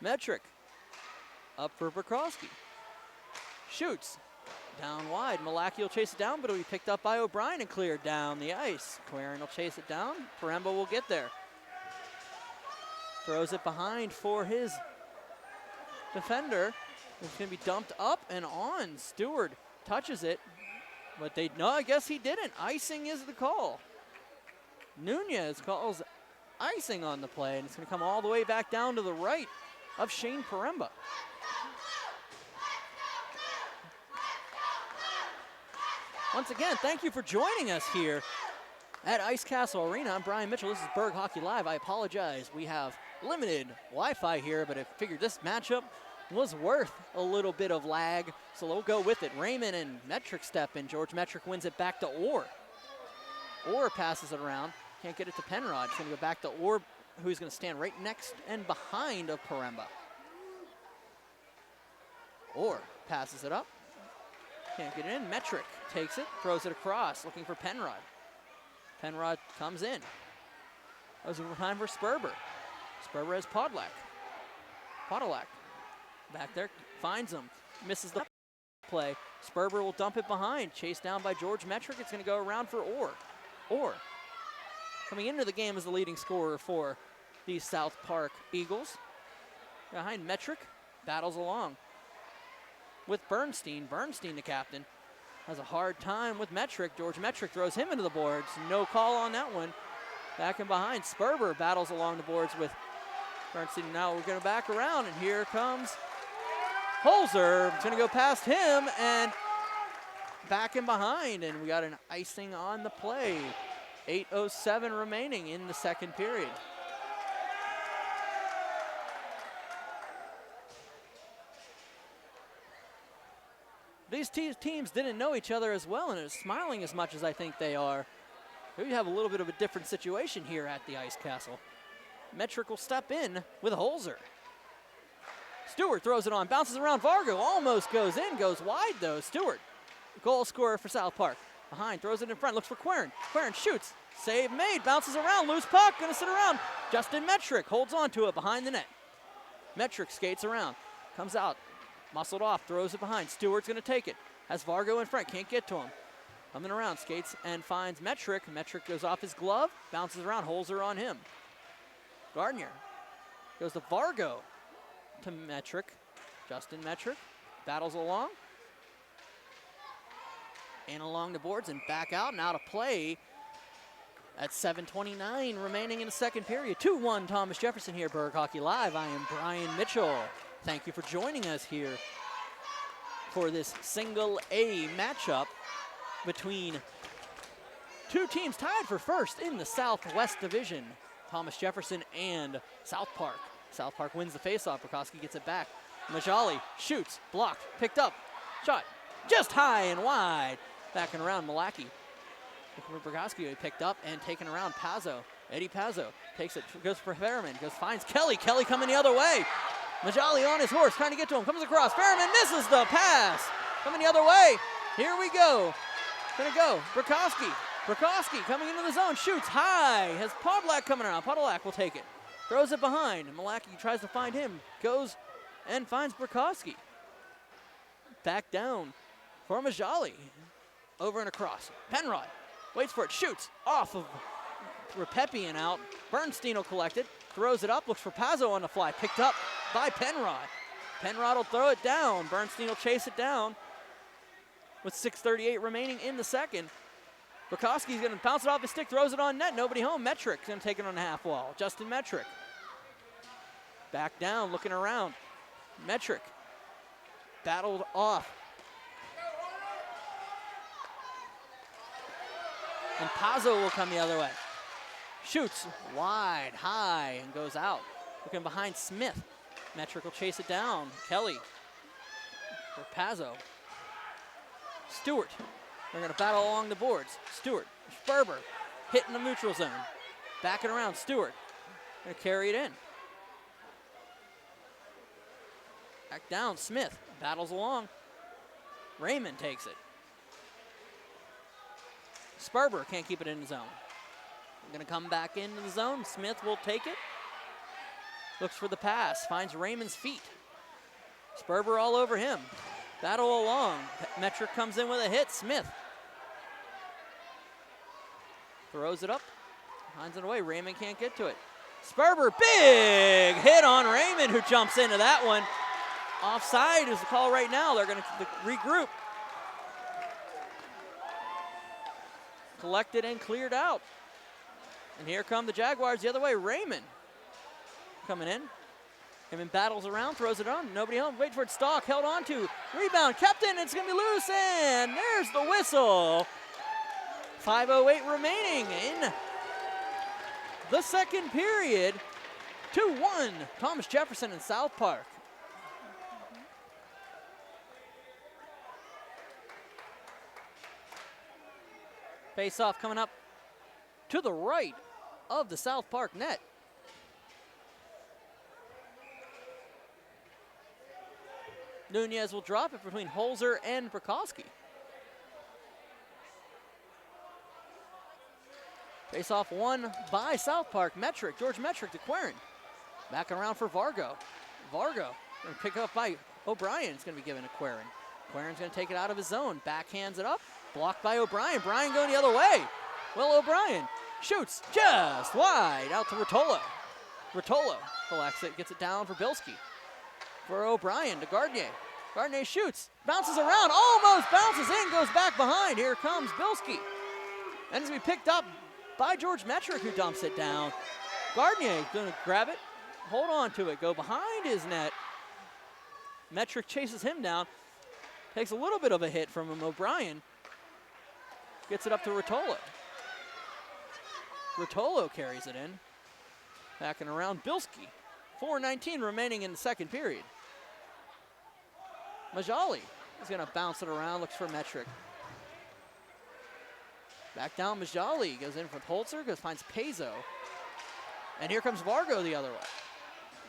[SPEAKER 1] Metric up for Bukowski. Shoots. Down wide, Malaki will chase it down, but it'll be picked up by O'Brien and cleared down the ice. Quaren will chase it down, Paremba will get there. Throws it behind for his defender. It's gonna be dumped up and on. Stewart touches it, but no, I guess he didn't. Icing is the call. Nunez calls icing on the play, and it's gonna come all the way back down to the right of Shane Paremba. Once again, thank you for joining us here at Ice Castle Arena. I'm Brian Mitchell. This is Berg Hockey Live. I apologize. We have limited Wi-Fi here, but I figured this matchup was worth a little bit of lag, so we'll go with it. Raymond and Metric step in. George Metric wins it back to Orr. Orr passes it around. Can't get it to Penrod. It's going to go back to Orr, who's going to stand right next and behind of Paremba. Orr passes it up. Can't get it in. Metric takes it, throws it across, looking for Penrod. Penrod comes in. That was time for Sperber. Sperber has Podolak. Back there, finds him, misses the play. Sperber will dump it behind, chased down by George Metric. It's going to go around for Orr. Orr coming into the game as the leading scorer for the South Park Eagles. Behind Metric, battles along with Bernstein. Bernstein, the captain, has a hard time with Metric. George Metric throws him into the boards. No call on that one. Back and behind, Sperber battles along the boards with Bernstein now we're going to back around, and here comes Holzer. It's going to go past him and back in behind, and we got an icing on the play. 8:07 remaining in the second period. These teams didn't know each other as well and are smiling as much as I think they are. We have a little bit of a different situation here at the Ice Castle. Metric will step in with Holzer. Stewart throws it on, bounces around Vargo, almost goes in, goes wide though. Stewart, goal scorer for South Park. Behind, throws it in front, looks for Quern. Quern shoots, save made, bounces around, loose puck, gonna sit around. Justin Metric holds on to it behind the net. Metric skates around, comes out, muscled off, throws it behind. Stewart's gonna take it, has Vargo in front, can't get to him. Coming around, skates and finds Metric. Metric goes off his glove, bounces around, Holzer on him. Gardner goes to Vargo, to Metric. Justin Metric battles along. And along the boards and back out and out of play at 7:29 remaining in the second period. 2-1 Thomas Jefferson here, Berg Hockey Live. I am Brian Mitchell. Thank you for joining us here for this single A matchup between two teams tied for first in the Southwest Division, Thomas Jefferson and South Park. South Park wins the faceoff. Burkowski gets it back. Majali shoots, blocked, picked up, shot just high and wide. Back and around Malaki. Burkowski picked up and taken around Pazzo. Eddie Pazzo takes it, goes for Ferriman, finds Kelly. Kelly coming the other way. Majali on his horse, trying to get to him, comes across. Ferriman misses the pass. Coming the other way. Here we go. Gonna go. Burkowski. Burkowski coming into the zone, shoots high. Has Podolak coming around. Podolak will take it. Throws it behind. Malaki tries to find him. Goes and finds Burkowski. Back down for Majali. Over and across. Penrod waits for it, shoots off of Repepi and out. Bernstein will collect it, throws it up, looks for Pazzo on the fly, picked up by Penrod. Penrod will throw it down. Bernstein will chase it down with 6:38 remaining in the second. Burkowski's going to bounce it off his stick, throws it on net, nobody home. Metric's going to take it on the half wall. Justin Metric. Back down, looking around. Metric battled off. And Pazzo will come the other way. Shoots wide, high, and goes out. Looking behind Smith. Metric will chase it down. Kelly for Pazzo. Stewart. They're going to battle along the boards. Stewart, Sperber, hitting the neutral zone. Backing around, Stewart. Going to carry it in. Back down, Smith. Battles along. Raymond takes it. Sperber can't keep it in the zone. Going to come back into the zone. Smith will take it. Looks for the pass. Finds Raymond's feet. Sperber all over him. Battle along. Metric comes in with a hit. Smith throws it up. Finds it away. Raymond can't get to it. Sperber, big hit on Raymond, who jumps into that one. Offside is the call right now. They're going to regroup. Collected and cleared out. And here come the Jaguars the other way. Raymond coming in. Raymond battles around, throws it on. Nobody home. Wait for it. Stock held on to. Rebound kept in. It's going to be loose. And there's the whistle. 5:08 remaining in the second period. 2-1. Thomas Jefferson and South Park. Face-off coming up to the right of the South Park net. Nunez will drop it between Holzer and Burkowski. Face-off won by South Park. Metric, George Metric to Quern. Back around for Vargo. Vargo going to pick up by O'Brien. It's going to be given to Quern. Quern's going to take it out of his zone. Backhands it up. Blocked by O'Brien. Bryan going the other way. Well, O'Brien shoots just wide out to Rotolo. Rotolo collects it, gets it down for Bilski. For O'Brien to Gardner. Gardner shoots, bounces around, almost bounces in, goes back behind. Here comes Bilski. And it's going to be picked up by George Metric, who dumps it down. Gardner going to grab it, hold on to it, go behind his net. Metric chases him down. Takes a little bit of a hit from him. O'Brien gets it up to Rotolo. Rotolo carries it in. Backing around Bilski. 4:19 remaining in the second period. Majali is going to bounce it around, looks for Metric. Back down Majali, goes in with Holzer, finds Pezo. And here comes Vargo the other way.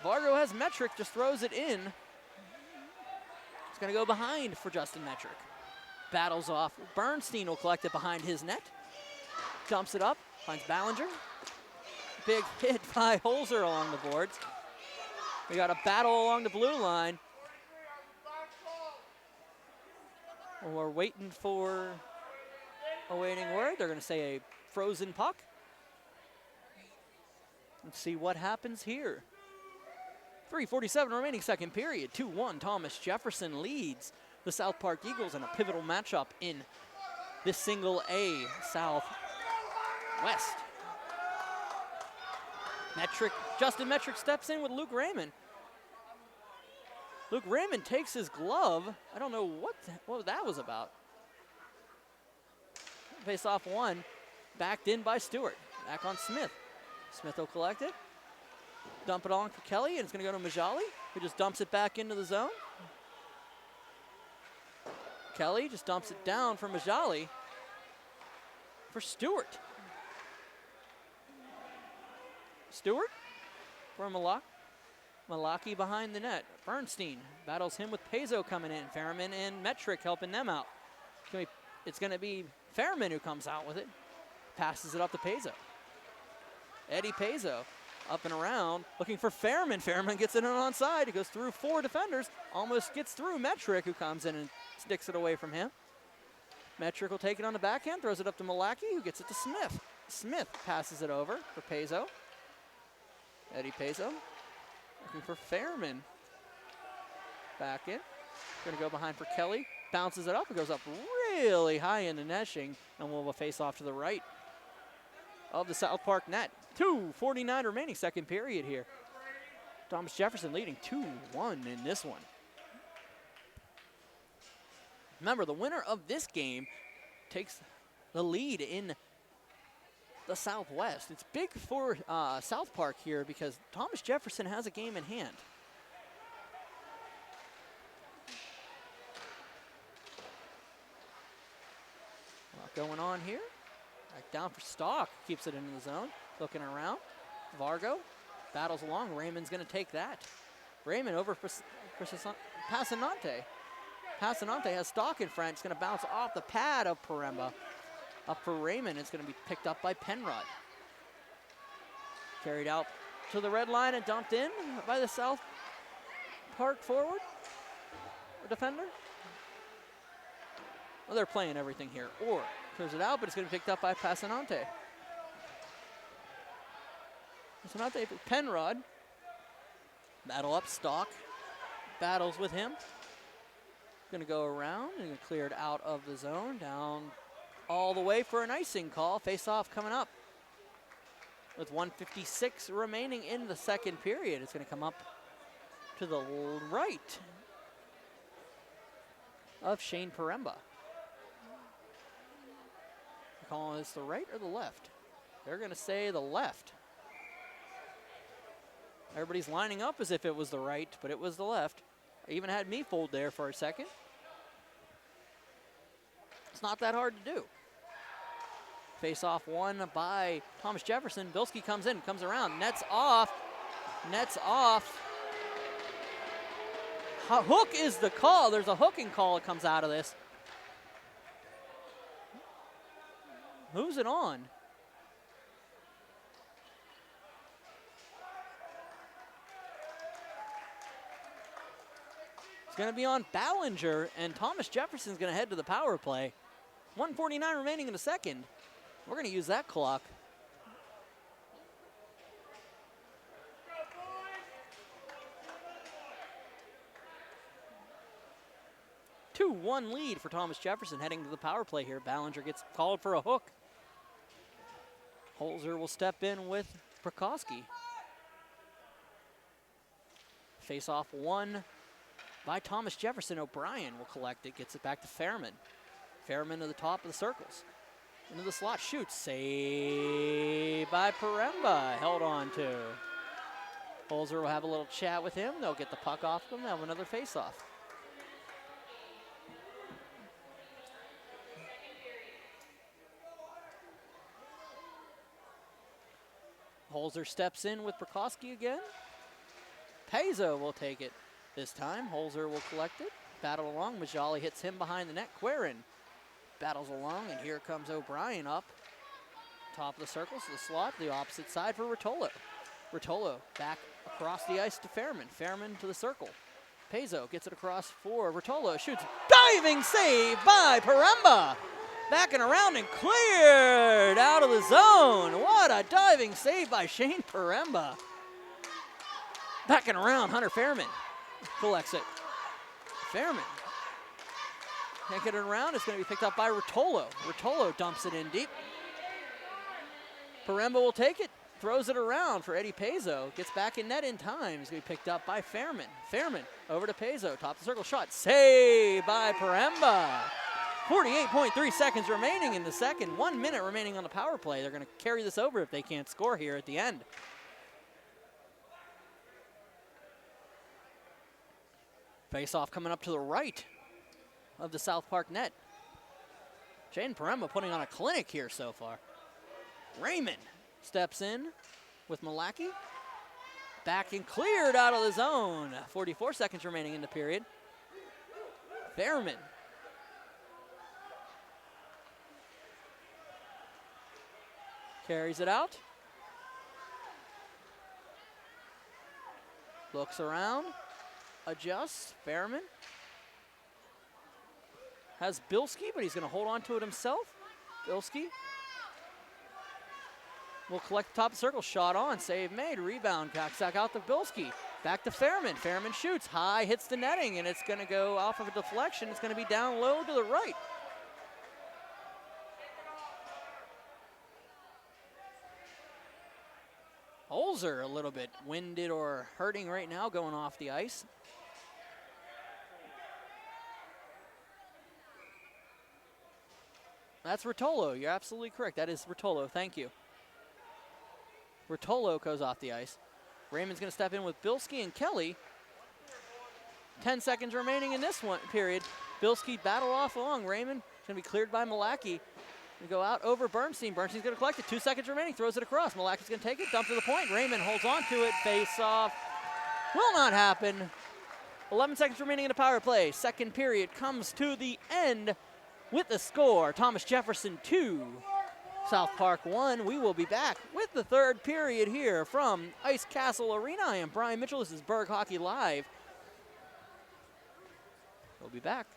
[SPEAKER 1] Vargo has Metric, just throws it in. It's going to go behind for Justin Metric. Battles off. Bernstein will collect it behind his net. Dumps it up, finds Ballinger. Big hit by Holzer along the boards. We got a battle along the blue line. We're waiting for awaiting word. They're going to say a frozen puck. Let's see what happens here. 3:47 remaining second period. 2-1. Thomas Jefferson leads the South Park Eagles in a pivotal matchup in this single A Southwest. Justin Metric steps in with Luke Raymond. Luke Raymond takes his glove. I don't know what that was about. Face off one, backed in by Stewart. Back on Smith. Smith will collect it. Dump it on for Kelly, and it's going to go to Majali, who just dumps it back into the zone. Kelly just dumps it down for Majali for Stewart. Stewart for Malaki behind the net. Bernstein battles him with Pezo coming in. Fairman and Metric helping them out. It's going to be Fairman who comes out with it. Passes it up to Pezo. Eddie Pezo up and around, looking for Fairman. Fairman gets it on onside. He goes through 4 defenders, almost gets through Metric, who comes in and sticks it away from him. Metric will take it on the backhand, throws it up to Malaki, who gets it to Smith. Smith passes it over for Pezo. Eddie Pezo looking for Fairman. Back in. Going to go behind for Kelly. Bounces it up. It goes up really high into Neshing, and we'll have a face-off to the right of the South Park net. 2:49 remaining second period here. Thomas Jefferson leading 2-1 in this one. Remember, the winner of this game takes the lead in the Southwest. It's big for South Park here because Thomas Jefferson has a game in hand. A lot going on here. Back down for Stock, keeps it in the zone. Looking around. Vargo battles along. Raymond's going to take that. Raymond over for Passanante. Passanante has Stock in front. It's going to bounce off the pad of Paremba. Up for Raymond. It's going to be picked up by Penrod. Carried out to the red line and dumped in by the South Park forward. Or defender. Well, they're playing everything here. Or clears it out, but it's going to be picked up by Passanante. Passanante for Penrod. Battle up, Stock. Battles with him. Going to go around and clear it out of the zone. Down all the way for an icing call. Face-off coming up with 1:56 remaining in the second period. It's going to come up to the right of Shane Paremba. Calling this the right or the left? They're going to say the left. Everybody's lining up as if it was the right, but it was the left. I even had me fold there for a second. It's not that hard to do. Face off one by Thomas Jefferson. Bilski comes in, comes around, nets off. Nets off. Hook is the call. There's a hooking call that comes out of this. Moves it on. It's going to be on Ballinger, and Thomas Jefferson's going to head to the power play. 1:49 remaining in the second. We're going to use that clock. Two 2-1 lead for Thomas Jefferson heading to the power play here. Ballinger gets called for a hook. Holzer will step in with Prokowski. Face-off won by Thomas Jefferson. O'Brien will collect it, gets it back to Fairman. Fairman to the top of the circles. Into the slot, shoots, save by Paremba, held on to. Holzer will have a little chat with him. They'll get the puck off them. They'll have another face-off. Holzer steps in with Prokowski again. Paizo will take it this time. Holzer will collect it. Battle along. Majali hits him behind the net. Querin battles along, and here comes O'Brien up. Top of the circles, the slot, the opposite side for Rotolo. Rotolo back across the ice to Fairman. Fairman to the circle. Paizo gets it across for Rotolo. Shoots. Diving save by Paremba. Backing around and cleared out of the zone. What a diving save by Shane Paremba. Backing around, Hunter Fairman collects it. Fairman can't get it around. It's going to be picked up by Rotolo. Rotolo dumps it in deep. Paremba will take it, throws it around for Eddie Paizo. Gets back in net in time. It's going to be picked up by Fairman. Fairman over to Paizo. Top of the circle shot. Save by Paremba. 48.3 seconds remaining in the second. 1 minute remaining on the power play. They're going to carry this over if they can't score here at the end. Face-off coming up to the right of the South Park net. Jaden Paremba putting on a clinic here so far. Raymond steps in with Malaki. Back and cleared out of the zone. 44 seconds remaining in the period. Fairman. Carries it out. Looks around. Adjusts. Fairman. Has Bilski, but he's going to hold on to it himself. Bilski will collect the top of the circle. Shot on. Save made. Rebound. Back out to Bilski. Back to Fairman. Fairman shoots. High. Hits the netting, and it's going to go off of a deflection. It's going to be down low to the right. Holzer a little bit winded or hurting right now going off the ice. That's Rotolo. You're absolutely correct. That is Rotolo. Thank you. Rotolo goes off the ice. Raymond's going to step in with Bilski and Kelly. 10 seconds remaining in this one period. Bilski battle off along. Raymond going to be cleared by Malaki. Go out over Bernstein. Bernstein's going to collect it. 2 seconds remaining. Throws it across. Malaki's going to take it. Dump to the point. Raymond holds on to it. Face off. Will not happen. 11 seconds remaining in the power play. Second period comes to the end with the score. Thomas Jefferson 2, South Park 1. We will be back with the third period here from Ice Castle Arena. I am Brian Mitchell. This is Berg Hockey Live. We'll be back.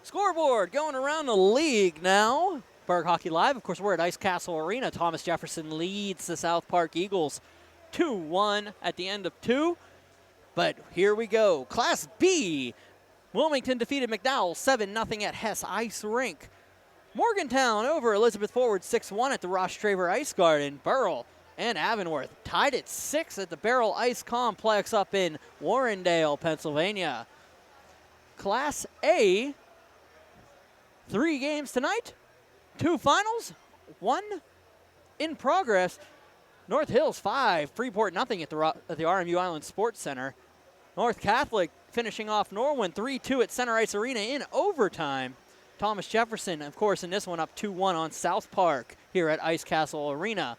[SPEAKER 1] Scoreboard going around the league now. Berg Hockey Live, of course, we're at Ice Castle Arena. Thomas Jefferson leads the South Park Eagles 2-1 at the end of 2. But here we go. Class B. Wilmington defeated McDowell 7-0 at Hess Ice Rink. Morgantown over Elizabeth Forward 6-1 at the Ross Traver Ice Garden. Burrell and Avonworth tied at 6 at the Barrel Ice Complex up in Warrendale, Pennsylvania. Class A, 3 games tonight, 2 finals, 1 in progress. North Hills 5, Freeport nothing at the RMU Island Sports Center. North Catholic finishing off Norwin 3-2 at Center Ice Arena in overtime. Thomas Jefferson, of course, in this one up 2-1 on South Park here at Ice Castle Arena.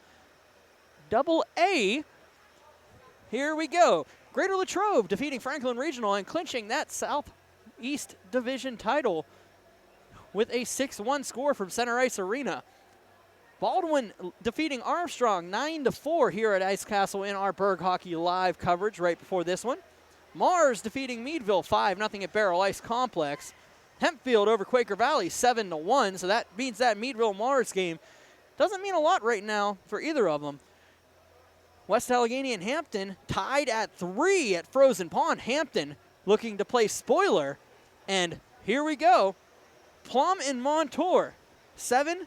[SPEAKER 1] Double A, here we go. Greater Latrobe defeating Franklin Regional and clinching that Southeast Division title with a 6-1 score from Center Ice Arena. Baldwin defeating Armstrong 9-4 here at Ice Castle in our Berg Hockey Live coverage right before this one. Mars defeating Meadville 5-0 at Barrel Ice Complex. Hempfield over Quaker Valley 7-1, so that means that Meadville-Mars game doesn't mean a lot right now for either of them. West Allegheny and Hampton tied at 3 at Frozen Pond. Hampton looking to play spoiler, and here we go. Plum and Montour, 7-1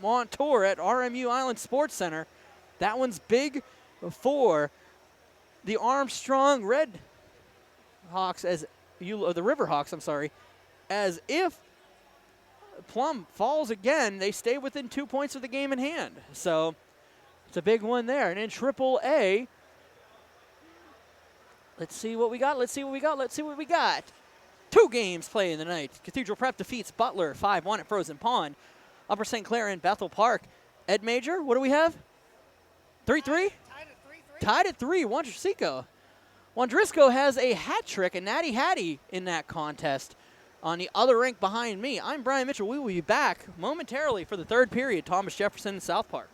[SPEAKER 1] Montour at RMU Island Sports Center. That one's big for the Armstrong Red Hawks, the River Hawks, I'm sorry. As if Plum falls again, they stay within 2 points of the game in hand. So it's a big one there. And in Triple A, let's see what we got. 2 games playing tonight. Cathedral Prep defeats Butler 5-1 at Frozen Pond. Upper St. Clair and Bethel Park. Ed Major, what do we have? 3-3? Tied at 3. Wandrisco has a hat trick, a natty hattie in that contest on the other rink behind me. I'm Brian Mitchell. We will be back momentarily for the third period. Thomas Jefferson, South Park.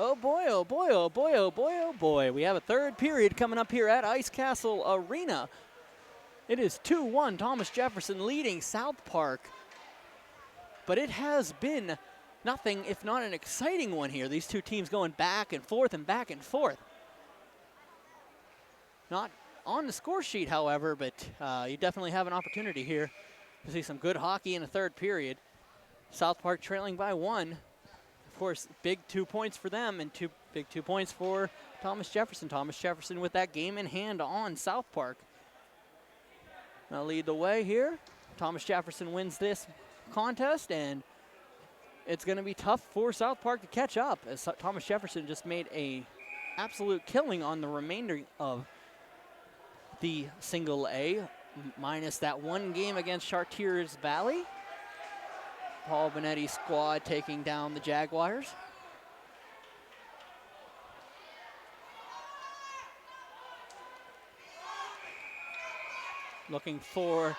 [SPEAKER 1] Oh boy, oh boy, oh boy, oh boy, oh boy. We have a third period coming up here at Ice Castle Arena. It is 2-1, Thomas Jefferson leading South Park. But it has been nothing if not an exciting one here. These two teams going back and forth and back and forth. Not on the score sheet, however, but you definitely have an opportunity here to see some good hockey in the third period. South Park trailing by 1. Of course, big 2 points for them and big 2 points for Thomas Jefferson. Thomas Jefferson with that game in hand on South Park. Now lead the way here. Thomas Jefferson wins this contest, and it's going to be tough for South Park to catch up, as Thomas Jefferson just made a absolute killing on the remainder of the single A, minus that one game against Chartiers Valley. Paul Benetti's squad taking down the Jaguars. Looking for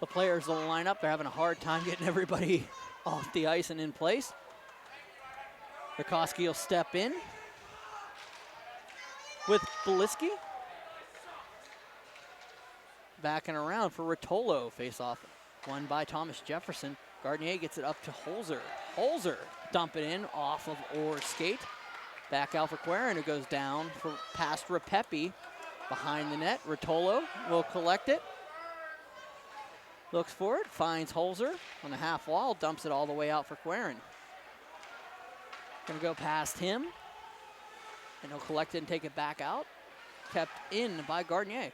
[SPEAKER 1] the players to line up. They're having a hard time getting everybody off the ice and in place. Bukowski will step in with Beliski. Backing around for Rotolo. Face off won by Thomas Jefferson. Gardnier gets it up to Holzer. Holzer dump it in off of Orr's skate. Back out for Querin, who goes down for past Repepi. Behind the net, Rotolo will collect it. Looks for it, finds Holzer on the half wall, dumps it all the way out for Querin. Gonna go past him, and he'll collect it and take it back out. Kept in by Gardnier.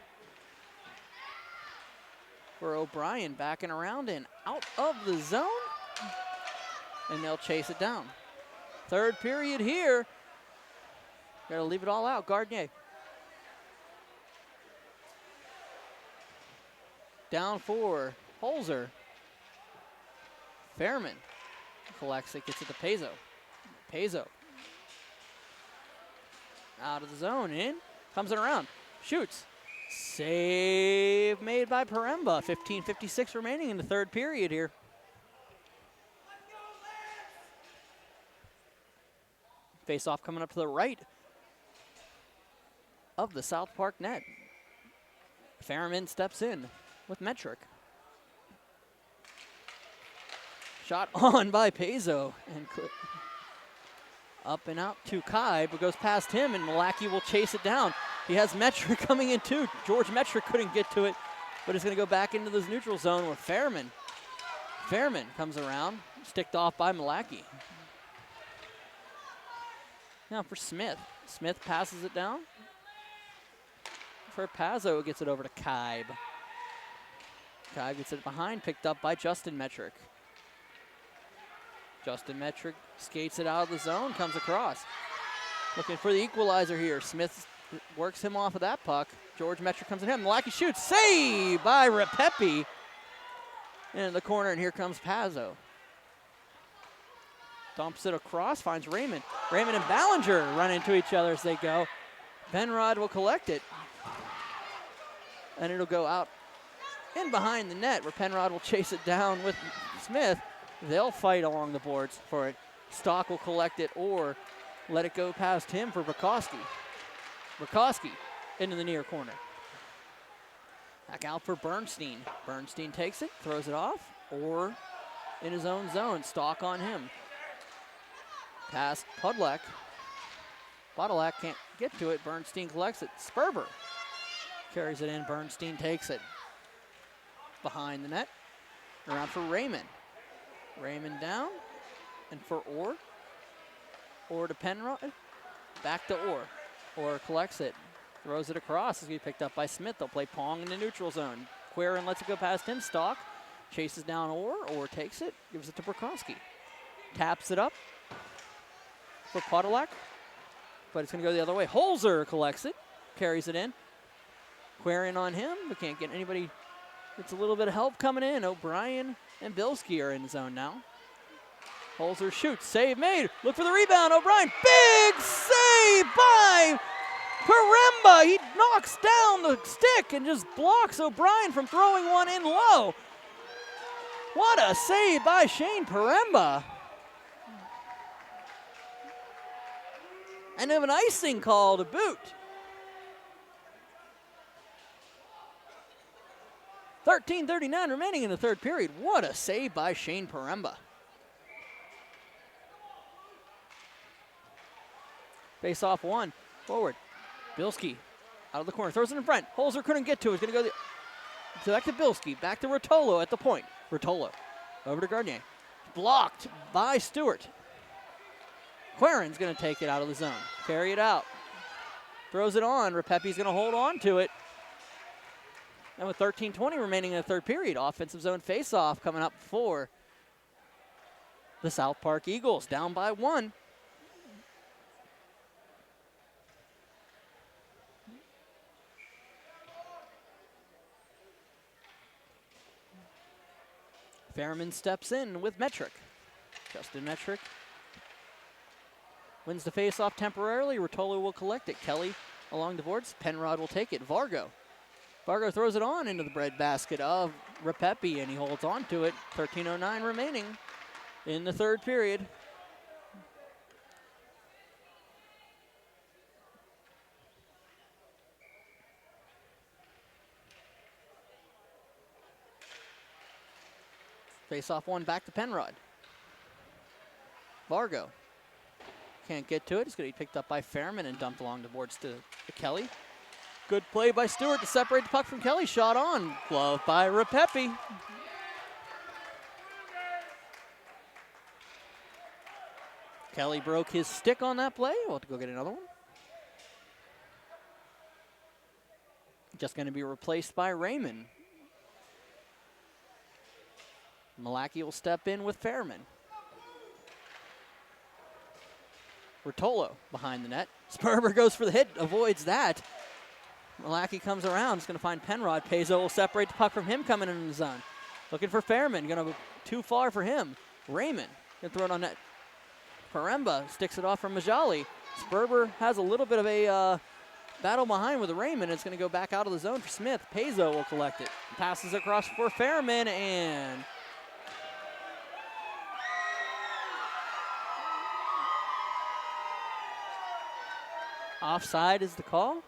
[SPEAKER 1] For O'Brien, backing around and out of the zone, and they'll chase it down. Third period here. Gotta leave it all out, Gardnier. Down for Holzer. Fairman collects it, gets it to Pezo. Pezo. Out of the zone, in, comes it around, shoots. Save made by Paremba. 15:56 remaining in the third period here. Face-off coming up to the right of the South Park net. Fairman steps in with Metric. Shot on by Pezo. And up and out to Kai, but goes past him, and Malachy will chase it down. He has Metric coming in too. George Metric couldn't get to it, but it's going to go back into this neutral zone with Fairman. Fairman comes around, sticked off by Malachy. Now for Smith. Smith passes it down. For Pazzo, gets it over to Kaib. Kaib gets it behind, picked up by Justin Metric. Justin Metric skates it out of the zone, comes across. Looking for the equalizer here. Smith works him off of that puck. George Metric comes at him. Malachy shoots. Save by Repepi. In the corner, and here comes Pazzo. Dumps it across, finds Raymond. Raymond and Ballinger run into each other as they go. Penrod will collect it. And it'll go out in behind the net, where Penrod will chase it down with Smith. They'll fight along the boards for it. Stock will collect it or let it go past him for Bukowski. Bukowski into the near corner. Back out for Bernstein. Bernstein takes it, throws it off, or in his own zone. Stock on him. Past Pudlak. Podolak can't get to it. Bernstein collects it. Sperber carries it in. Bernstein takes it. Behind the net. Around for Raymond. Raymond down. And for Orr. Orr to Penrod. Back to Orr. Orr collects it. Throws it across. It's going to be picked up by Smith. They'll play Pong in the neutral zone. Querin lets it go past him. Stock chases down Orr. Orr takes it. Gives it to Burkowski. Taps it up for Podolak. But it's going to go the other way. Holzer collects it. Carries it in. Querin on him. We can't get anybody. It's a little bit of help coming in. O'Brien and Bilski are in the zone now. Holzer shoots. Save made. Look for the rebound. O'Brien. Big save by Paremba. He knocks down the stick and just blocks O'Brien from throwing one in low. What a save by Shane Paremba. And of an icing call to boot. 13:39 remaining in the third period. What a save by Shane Paremba. Face off one. Forward. Bilski out of the corner. Throws it in front. Holzer couldn't get to it. It's going to go back to Bilski. Back to Rotolo at the point. Rotolo over to Gardner. Blocked by Stewart. Quirin's going to take it out of the zone. Carry it out. Throws it on. Repepe's going to hold on to it. And with 13:20 remaining in the third period, offensive zone face-off coming up for the South Park Eagles, down by 1. Fairman steps in with Metric. Justin Metric wins the face-off temporarily. Rotolo will collect it. Kelly along the boards. Penrod will take it. Vargo throws it on into the breadbasket of Repepe, and he holds on to it. 13:09 remaining in the third period. Face-off one back to Penrod. Vargo can't get to it. It's going to be picked up by Fairman and dumped along the boards to Kelly. Good play by Stewart to separate the puck from Kelly. Shot on. Glove by Repepe. Kelly broke his stick on that play. We'll have to go get another one. Just going to be replaced by Raymond. Malachy will step in with Fairman. Rotolo behind the net. Sperber goes for the hit, avoids that. Malachy comes around, is going to find Penrod. Pezzo will separate the puck from him coming in the zone. Looking for Fairman, going to go too far for him. Raymond going to throw it on net. Paremba sticks it off from Majali. Sperber has a little bit of a battle behind with Raymond. It's going to go back out of the zone for Smith. Pezzo will collect it. Passes across for Fairman, and offside is the call.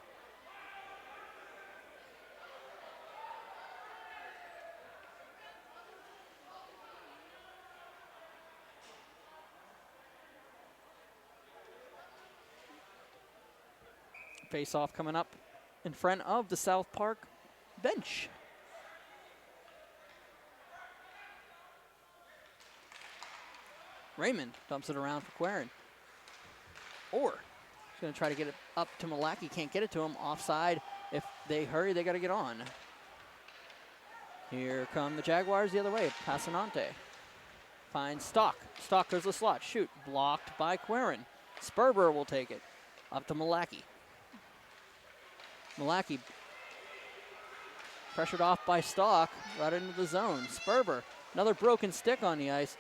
[SPEAKER 1] Face-off coming up in front of the South Park bench. Raymond dumps it around for Quirin. Or he's going to try to get it up to Malachy. Can't get it to him. Offside. If they hurry, they got to get on. Here come the Jaguars the other way. Passanante finds Stock. Stock goes to the slot. Shoot. Blocked by Quirin. Sperber will take it. Up to Malachy. Malachy pressured off by Stock, right into the zone. Sperber, another broken stick on the ice.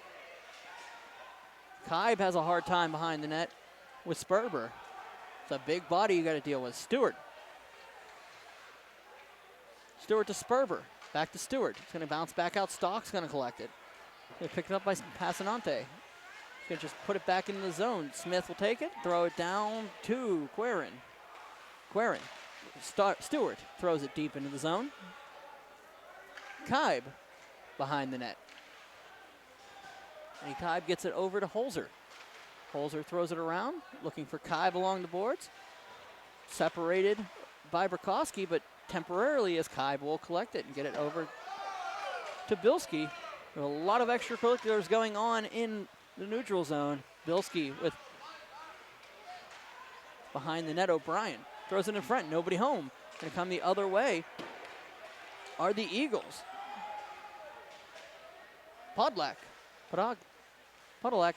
[SPEAKER 1] Kaib has a hard time behind the net with Sperber. It's a big body you got to deal with. Stewart. Stewart to Sperber. Back to Stewart. It's going to bounce back out. Stock's going to collect it. They pick it up by Passanante. He's going to just put it back into the zone. Smith will take it, throw it down to Quirin. Stewart throws it deep into the zone. Kaib behind the net. And Kaib gets it over to Holzer. Holzer throws it around, looking for Kaib along the boards. Separated by Burkowski, but temporarily as Kaib will collect it and get it over to Bilski. There's a lot of extracurriculars going on in the neutral zone. Bilski with behind the net O'Brien. Throws it in front, nobody home. Gonna come the other way are the Eagles. Podolak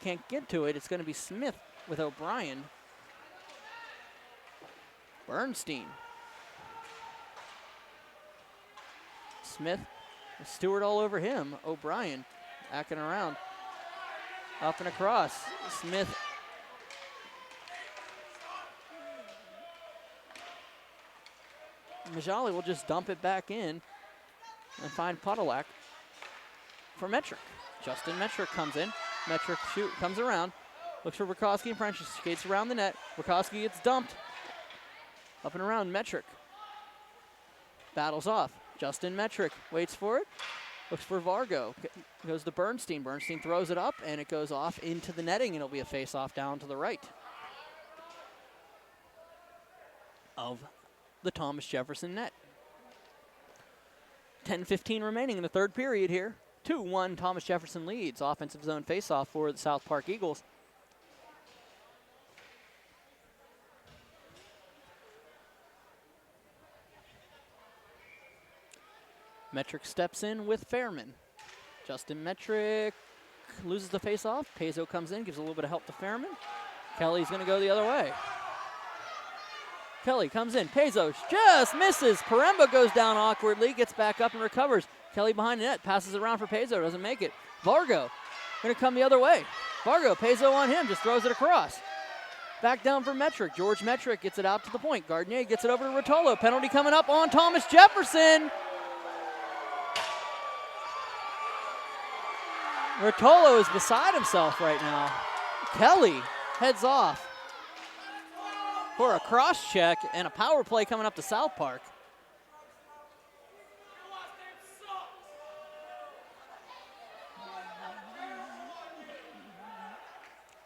[SPEAKER 1] can't get to it. It's gonna be Smith with O'Brien. Bernstein. Smith, Stewart all over him. O'Brien backing around. Up and across. Smith. Majali will just dump it back in and find Podolak for Metric. Justin Metric comes in. Metric comes around. Looks for Burkowski and French. Skates around the net. Burkowski gets dumped. Up and around Metric. Battles off. Justin Metric waits for it. Looks for Vargo. Goes to Bernstein. Bernstein throws it up, and it goes off into the netting, and it'll be a face-off down to the right of the Thomas Jefferson net. 10:15 remaining in the third period here. 2-1 Thomas Jefferson leads. Offensive zone face-off for the South Park Eagles. Metric steps in with Fairman. Justin Metric loses the face-off. Pezo comes in, gives a little bit of help to Fairman. Kelly's going to go the other way. Kelly comes in. Pezo just misses. Paremba goes down awkwardly, gets back up and recovers. Kelly behind the net, passes it around for Pezo, doesn't make it. Vargo going to come the other way. Vargo, Pezo on him, just throws it across. Back down for Metric. George Metric gets it out to the point. Gardner gets it over to Rotolo. Penalty coming up on Thomas Jefferson. Rotolo is beside himself right now. Kelly heads off for a cross check and a power play coming up to South Park.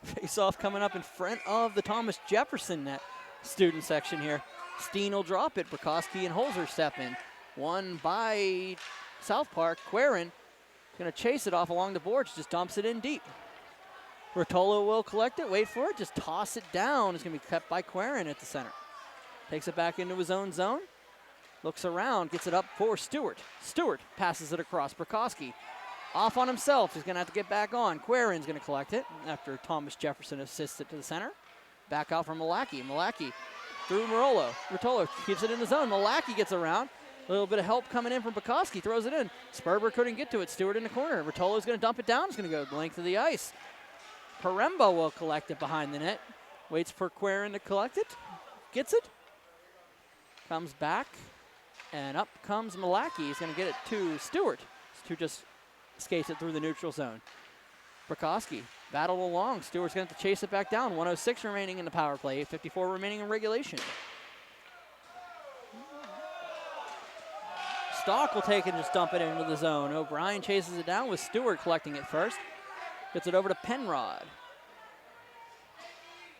[SPEAKER 1] Face-off coming up in front of the Thomas Jefferson net student section here. Steen will drop it. Burkowski and Holzer step in. One by South Park. Querin going to chase it off along the boards, just dumps it in deep. Rotolo will collect it, wait for it, just toss it down. It's going to be kept by Querin at the center. Takes it back into his own zone. Looks around, gets it up for Stewart. Stewart passes it across. Burkowski off on himself. He's going to have to get back on. Querin's going to collect it after Thomas Jefferson assists it to the center. Back out from Malaki. Malaki through Marolo. Rotolo keeps it in the zone. Malaki gets around. A little bit of help coming in from Burkowski. Throws it in. Sperber couldn't get to it. Stewart in the corner. Rotolo's going to dump it down. It's going to go the length of the ice. Paremba will collect it behind the net. Waits for Querin to collect it. Gets it. Comes back. And up comes Malaki. He's going to get it to Stewart, who just skates it through the neutral zone. Burkowski battled along. Stewart's going to have to chase it back down. 1:06 remaining in the power play. 8:54 remaining in regulation. Stock will take it and just dump it into the zone. O'Brien chases it down with Stewart collecting it first. Gets it over to Penrod.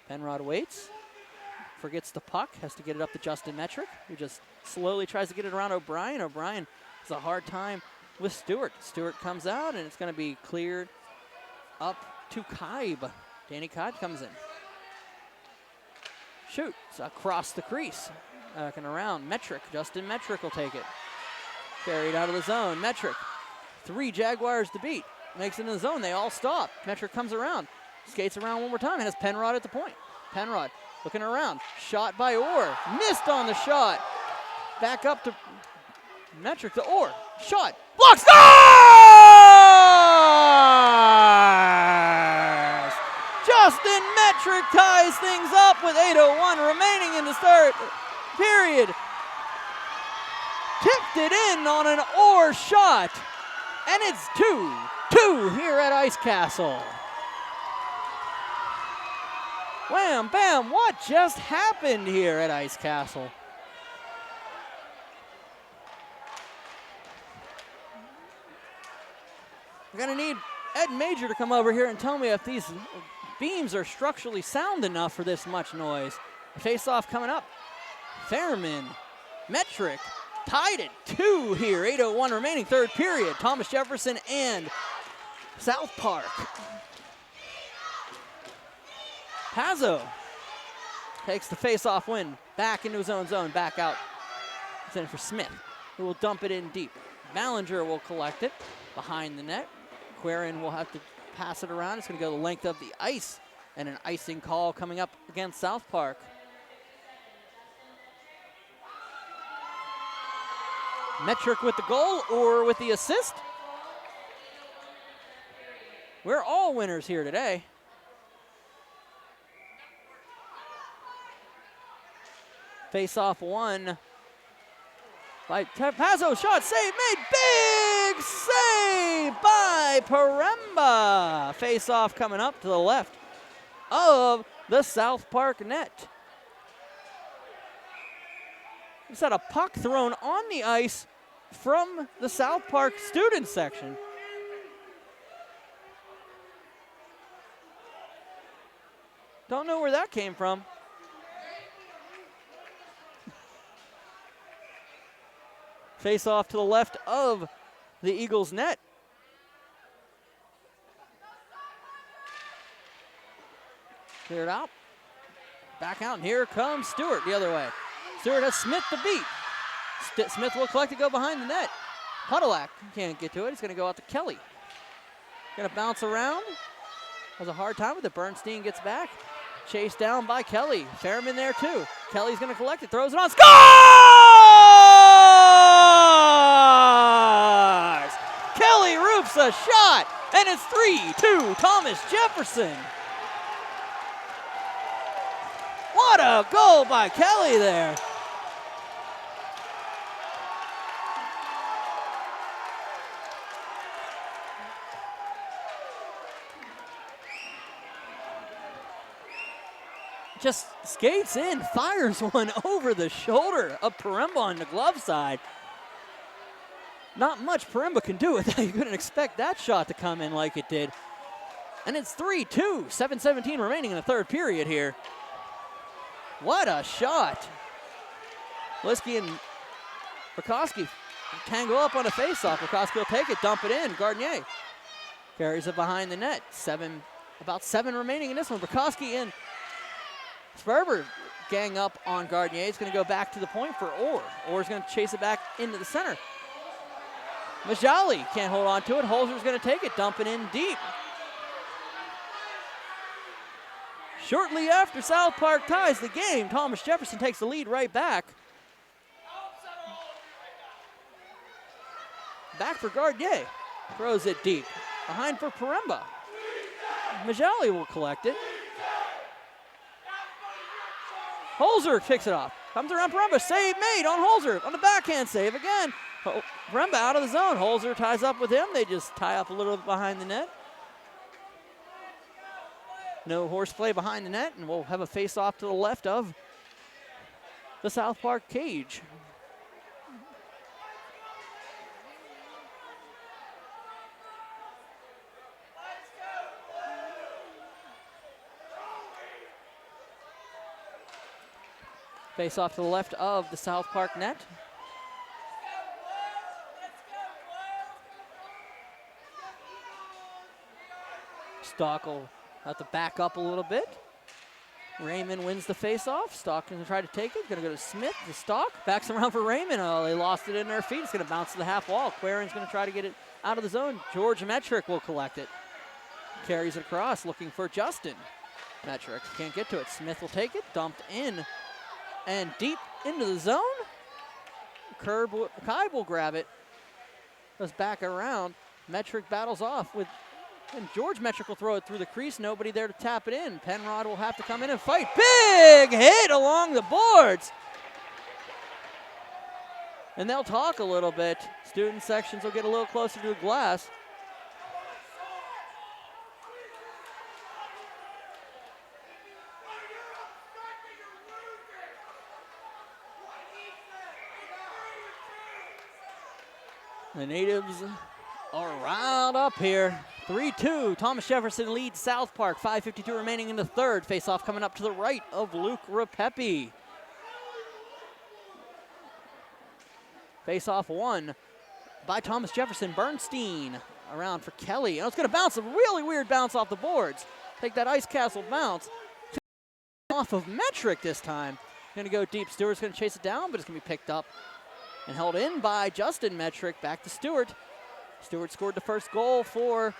[SPEAKER 1] Penrod waits. Forgets the puck. Has to get it up to Justin Metric, who just slowly tries to get it around O'Brien. O'Brien has a hard time with Stewart. Stewart comes out, and it's going to be cleared up to Kaib. Danny Kaib comes in. Shoots across the crease. Back and around. Metric. Justin Metric will take it. Carried out of the zone. Metric. 3 Jaguars to beat. Makes it in the zone. They all stop. Metric comes around. Skates around one more time. Has Penrod at the point. Penrod looking around. Shot by Orr. Missed on the shot. Back up to Metric to Orr. Shot. Block. Scores! Justin Metric ties things up with 8:01 remaining in the third period. Tipped it in on an Orr shot. And it's 2-2 here at Ice Castle. Wham, bam, what just happened here at Ice Castle? We're going to need Ed Major to come over here and tell me if these beams are structurally sound enough for this much noise. Face-off coming up. Fairman, Metric, tied at 2 here. 8:01 remaining, third period. Thomas Jefferson and South Park. Pazzo takes the face-off win. Back into his own zone, back out. It's in for Smith, who will dump it in deep. Ballinger will collect it behind the net. Querin will have to pass it around. It's going to go the length of the ice. And an icing call coming up against South Park. Metric with the goal or with the assist. We're all winners here today. Face-off one by Pazzo. Shot save made. Big save by Paremba. Face-off coming up to the left of the South Park net. Just had a puck thrown on the ice from the South Park student section. Don't know where that came from. Face off to the left of the Eagles net. Cleared out. Back out, and here comes Stewart the other way. Stewart has Smith the beat. Smith will collect it, go behind the net. Pudelak can't get to it. He's going to go out to Kelly. Going to bounce around. Has a hard time with it. Bernstein gets back. Chased down by Kelly. Fairman there too. Kelly's going to collect it. Throws it on. Scores! Kelly roofs a shot. And it's 3-2 Thomas Jefferson. What a goal by Kelly there. Just skates in, fires one over the shoulder of Paremba on the glove side. Not much Paremba can do with that. You couldn't expect that shot to come in like it did. And it's 3-2, 7:17 remaining in the third period here. What a shot. Liskey and Burkowski tangle up on a faceoff. Burkowski will take it, dump it in. Gardnier carries it behind the net. About seven remaining in this one. Burkowski and Sperber gang up on Gardnier. He's going to go back to the point for Orr. Orr's going to chase it back into the center. Majali can't hold on to it. Holzer's going to take it, dump it in deep. Shortly after South Park ties the game, Thomas Jefferson takes the lead right back. Back for Gardnier. Throws it deep. Behind for Paremba. Majali will collect it. Holzer picks it off. Comes around Paremba. Save made on Holzer. On the backhand save again. Paremba out of the zone. Holzer ties up with him. They just tie up a little bit behind the net. No horseplay behind the net, and we'll have a face-off to the left of the South Park cage. Face-off to the left of the South Park net. Stock will have to back up a little bit. Raymond wins the face-off. Stock going to try to take it. Going to go to Smith. The Stock backs around for Raymond. Oh, they lost it in their feet. It's going to bounce to the half wall. Quirin's going to try to get it out of the zone. George Metrick will collect it. Carries it across, looking for Justin. Metrick can't get to it. Smith will take it. Dumped in and deep into the zone. Kai will grab it. Goes back around. Metrick battles off with, and George Metrick will throw it through the crease. Nobody there to tap it in. Penrod will have to come in and fight. Big hit along the boards. And they'll talk a little bit. Student sections will get a little closer to the glass. The natives are riled up here. 3-2, Thomas Jefferson leads South Park. 5:52 remaining in the third. Face-off coming up to the right of Luke Rapepi. Face-off won by Thomas Jefferson. Bernstein around for Kelly. And it's going to bounce, a really weird bounce off the boards. Take that Ice Castle bounce. Off of Metrick this time. Going to go deep. Stewart's going to chase it down, but it's going to be picked up and held in by Justin Metrick. Back to Stewart. Stewart scored the first goal for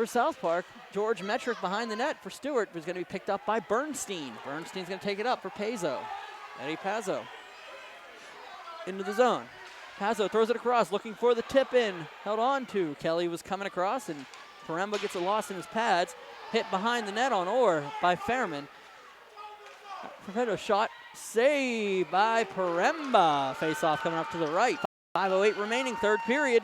[SPEAKER 1] South Park. George Metrick behind the net for Stewart was going to be picked up by Bernstein. Bernstein's going to take it up for Pazzo. Eddie Pazzo into the zone. Pazzo throws it across, looking for the tip in. Held on to. Kelly was coming across, and Paremba gets it lost in his pads. Hit behind the net on Orr by Fairman. Perfetto shot. Save by Paremba. Face-off coming up to the right. 5:08 remaining, third period.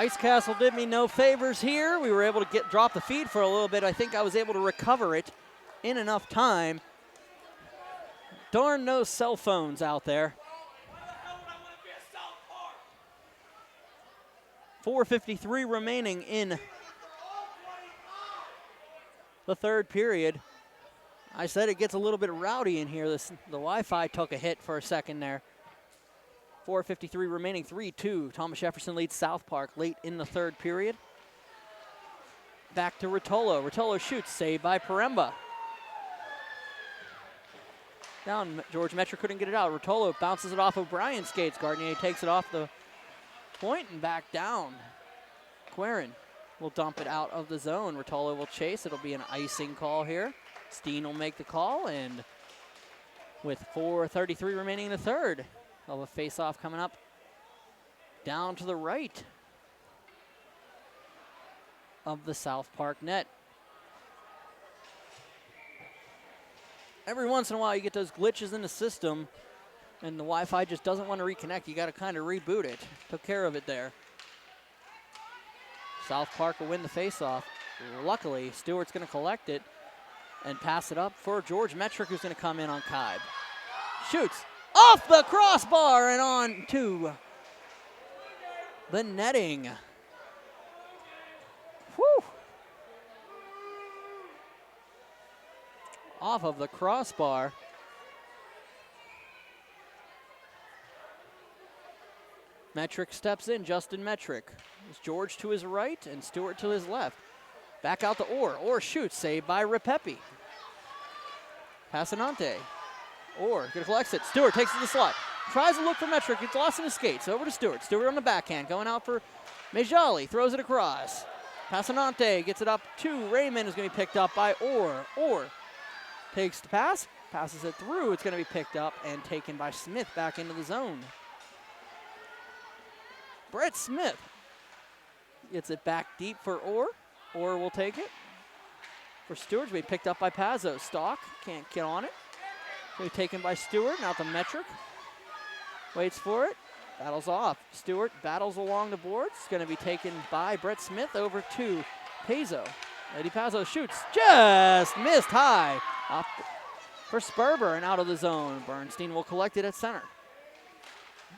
[SPEAKER 1] Ice Castle did me no favors here. We were able to drop the feed for a little bit. I think I was able to recover it in enough time. Darn those cell phones out there. 4:53 remaining in the third period. I said it gets a little bit rowdy in here. The Wi-Fi took a hit for a second there. 4:53 remaining, 3-2. Thomas Jefferson leads South Park late in the third period. Back to Rotolo. Rotolo shoots, saved by Paremba. Down, George Metro couldn't get it out. Rotolo bounces it off O'Brien's skates. Gardnier takes it off the point and back down. Querin will dump it out of the zone. Rotolo will chase. It'll be an icing call here. Steen will make the call, and with 4:33 remaining in the third, we'll have a face-off coming up down to the right of the South Park net. Every once in a while you get those glitches in the system and the Wi-Fi just doesn't want to reconnect. You got to kind of reboot it. Took care of it there. South Park will win the face-off. Luckily, Stewart's going to collect it and pass it up for George Metrick, who's going to come in on Kaib. Shoots off the crossbar and on to the netting. Whew. Off of the crossbar. Metrick steps in, Justin Metrick. It's George to his right and Stewart to his left. Back out to Orr. Orr shoots, saved by Repepi. Passanante. Orr collects it. Stewart takes it to the slot. Tries to look for Metrick. It's lost in his skates. Over to Stewart. Stewart on the backhand. Going out for Mejali. Throws it across. Passanante gets it up to Raymond. Is going to be picked up by Orr. Orr takes the pass. Passes it through. It's going to be picked up and taken by Smith back into the zone. Brett Smith gets it back deep for Orr. Orr will take it. For Stewart, to be picked up by Pazzo. Stock can't get on it. Be taken by Stewart. Now to Metrick. Waits for it. Battles off. Stewart battles along the boards. It's going to be taken by Brett Smith over to Pazzo. Eddie Pazzo shoots. Just missed high. Up for Sperber and out of the zone. Bernstein will collect it at center.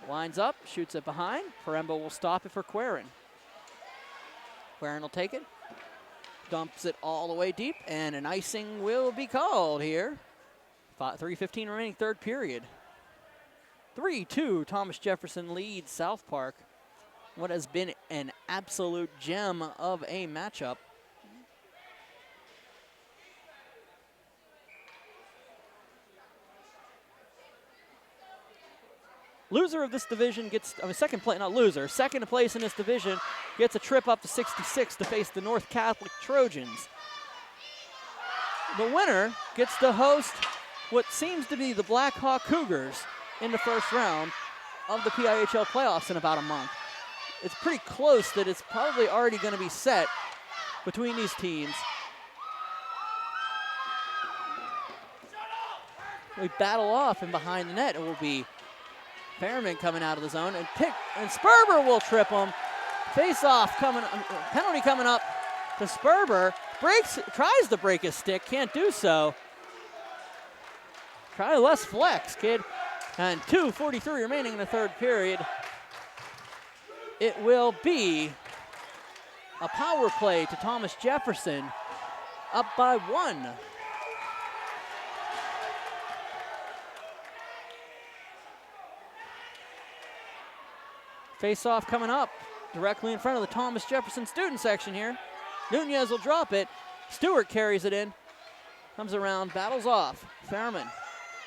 [SPEAKER 1] Lines up. Shoots it behind. Paremba will stop it for Querin. Querin will take it. Dumps it all the way deep, and an icing will be called here. 3:15 remaining, third period. 3-2, Thomas Jefferson leads South Park. What has been an absolute gem of a matchup. Loser of this division gets, second place in this division gets a trip up to 66 to face the North Catholic Trojans. The winner gets to host what seems to be the Black Hawk Cougars in the first round of the PIHL playoffs in about a month. It's pretty close that it's probably already going to be set between these teams. We battle off, and behind the net it will be Fairman coming out of the zone, and Sperber will trip him. Face-off coming, penalty coming up to Sperber. Tries to break his stick, can't do so. Try less flex, kid. And 2:43 remaining in the third period. It will be a power play to Thomas Jefferson, up by 1. Face-off coming up directly in front of the Thomas Jefferson student section here. Nunez will drop it. Stewart carries it in. Comes around, battles off. Fairman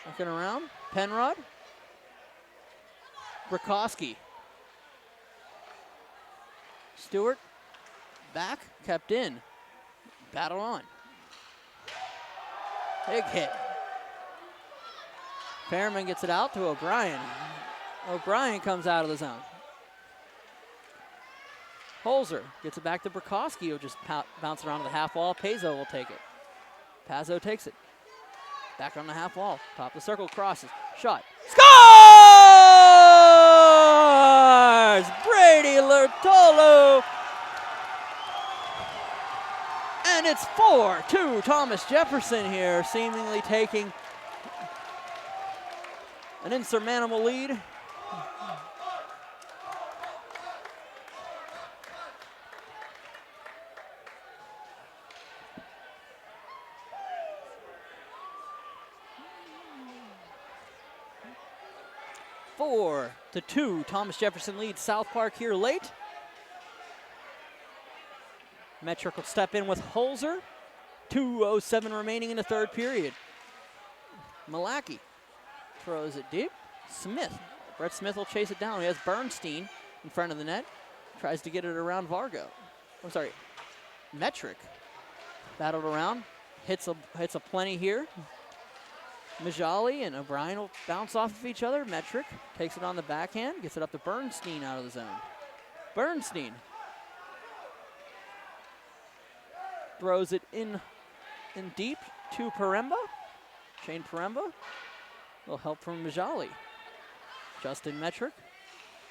[SPEAKER 1] looking around. Penrod. Brokowski. Stewart back, kept in. Battle on. Big hit. Fairman gets it out to O'Brien. O'Brien comes out of the zone. Holzer gets it back to Brokowski, who'll just bounce around to the half wall. Pazzo will take it. Pazzo takes it. Back on the half wall. Top of the circle, crosses. Shot. Scores! Brady Bartolo. And it's 4-2 Thomas Jefferson here, seemingly taking an insurmountable lead. Four to 2, Thomas Jefferson leads South Park here late. Metric will step in with Holzer. 2:07 remaining in the third period. Malaki throws it deep. Smith. Brett Smith will chase it down. He has Bernstein in front of the net. Tries to get it around Vargo. I'm sorry, Metric. Battled around. Hits a plenty here. Majali and O'Brien will bounce off of each other. Metric takes it on the backhand. Gets it up to Bernstein out of the zone. Bernstein throws it in deep to Paremba. Shane Paremba. A little help from Majali. Justin Metric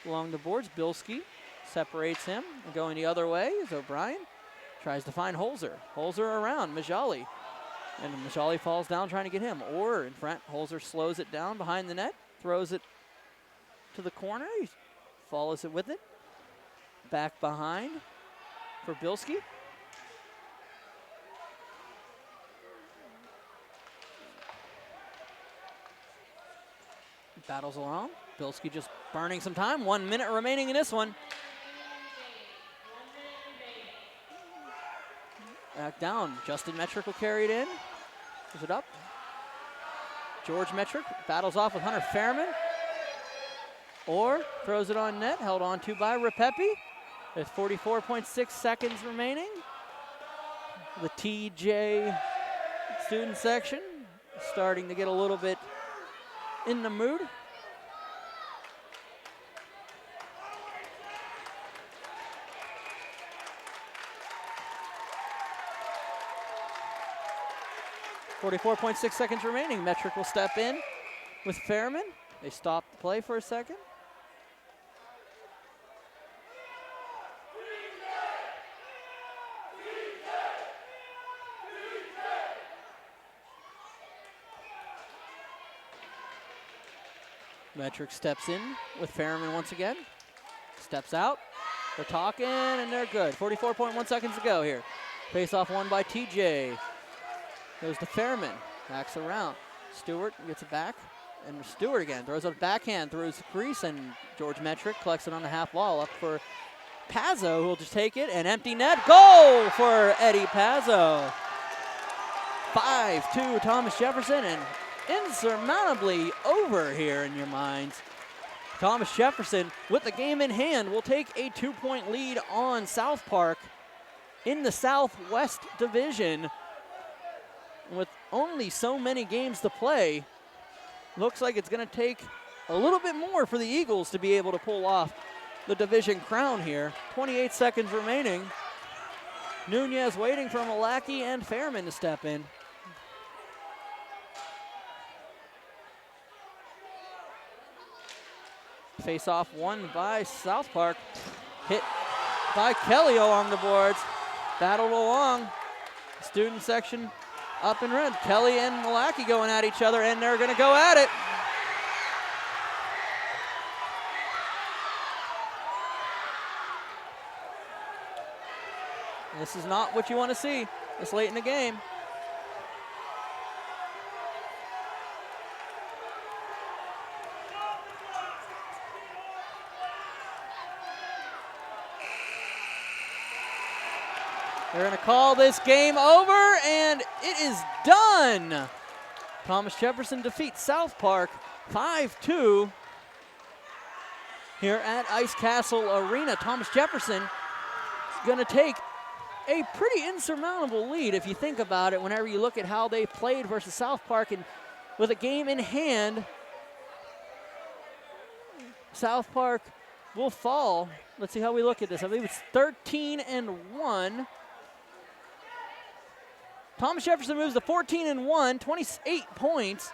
[SPEAKER 1] along the boards. Bilski separates him. And going the other way is O'Brien. Tries to find Holzer. Holzer around Majali. And Majali falls down trying to get him. Or in front, Holzer slows it down behind the net. Throws it to the corner. He follows it with it. Back behind for Bilski. Battles along. Bilski just burning some time. 1 minute remaining in this one. Back down. Justin Metric will carry it in. Push it up. George Metric battles off with Hunter Fairman. Or throws it on net. Held on to by Repepi. There's 44.6 seconds remaining. The TJ student section starting to get a little bit in the mood. .6 seconds remaining. Metric will step in with Fairman. They stop the play for a second. Metric steps in with Fairman once again. Steps out. They're talking and they're good. 44.1 seconds to go here. Face off won by TJ. Goes to Fairman. Backs around. Stewart gets it back. And Stewart again throws a backhand through his crease. And George Metric collects it on the half wall up for Pazzo, who will just take it. And empty net. Goal for Eddie Pazzo. 5-2 Thomas Jefferson. And insurmountably over here in your minds. Thomas Jefferson, with the game in hand, will take a 2-point lead on South Park in the Southwest Division. With only so many games to play, looks like it's going to take a little bit more for the Eagles to be able to pull off the division crown here. 28 seconds remaining. Nunez waiting for Malaki and Fairman to step in. Face off won by South Park. Hit by Kelly along the boards. Battled along. Student section up in red. Kelly and Malaki going at each other, and they're going to go at it. This is not what you want to see this late in the game. They're going to call this game over, and it is done. Thomas Jefferson defeats South Park 5-2 here at Ice Castle Arena. Thomas Jefferson is going to take a pretty insurmountable lead if you think about it, whenever you look at how they played versus South Park. And with a game in hand, South Park will fall. Let's see how we look at this. I believe it's 13-1. Thomas Jefferson moves to 14-1, 28 points.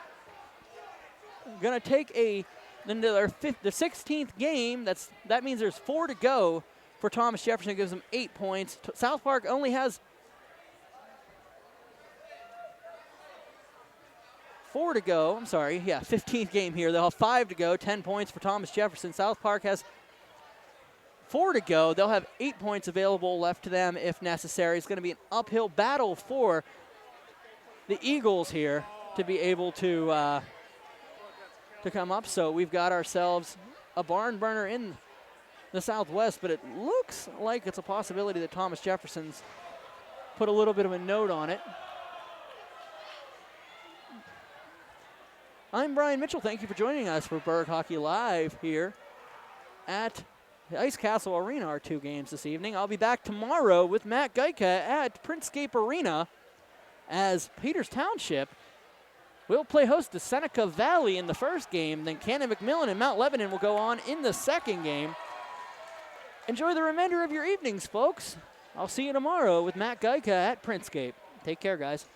[SPEAKER 1] Going to take the 16th game. That means there's 4 to go for Thomas Jefferson, gives them 8 points. South Park only has 4 to go. I'm sorry, yeah, 15th game here. They'll have 5 to go, 10 points for Thomas Jefferson. South Park has 4 to go. They'll have 8 points available left to them if necessary. It's going to be an uphill battle for the Eagles here to be able to come up. So we've got ourselves a barn burner in the Southwest, but it looks like it's a possibility that Thomas Jefferson's put a little bit of a note on it. I'm Brian Mitchell. Thank you for joining us for Burg Hockey Live here at the Ice Castle Arena, our 2 games this evening. I'll be back tomorrow with Matt Geika at Princescape Arena as Peters Township will play host to Seneca Valley in the first game. Then Cannon-McMillan and Mount Lebanon will go on in the second game. Enjoy the remainder of your evenings, folks. I'll see you tomorrow with Matt Geika at Princescape. Take care, guys.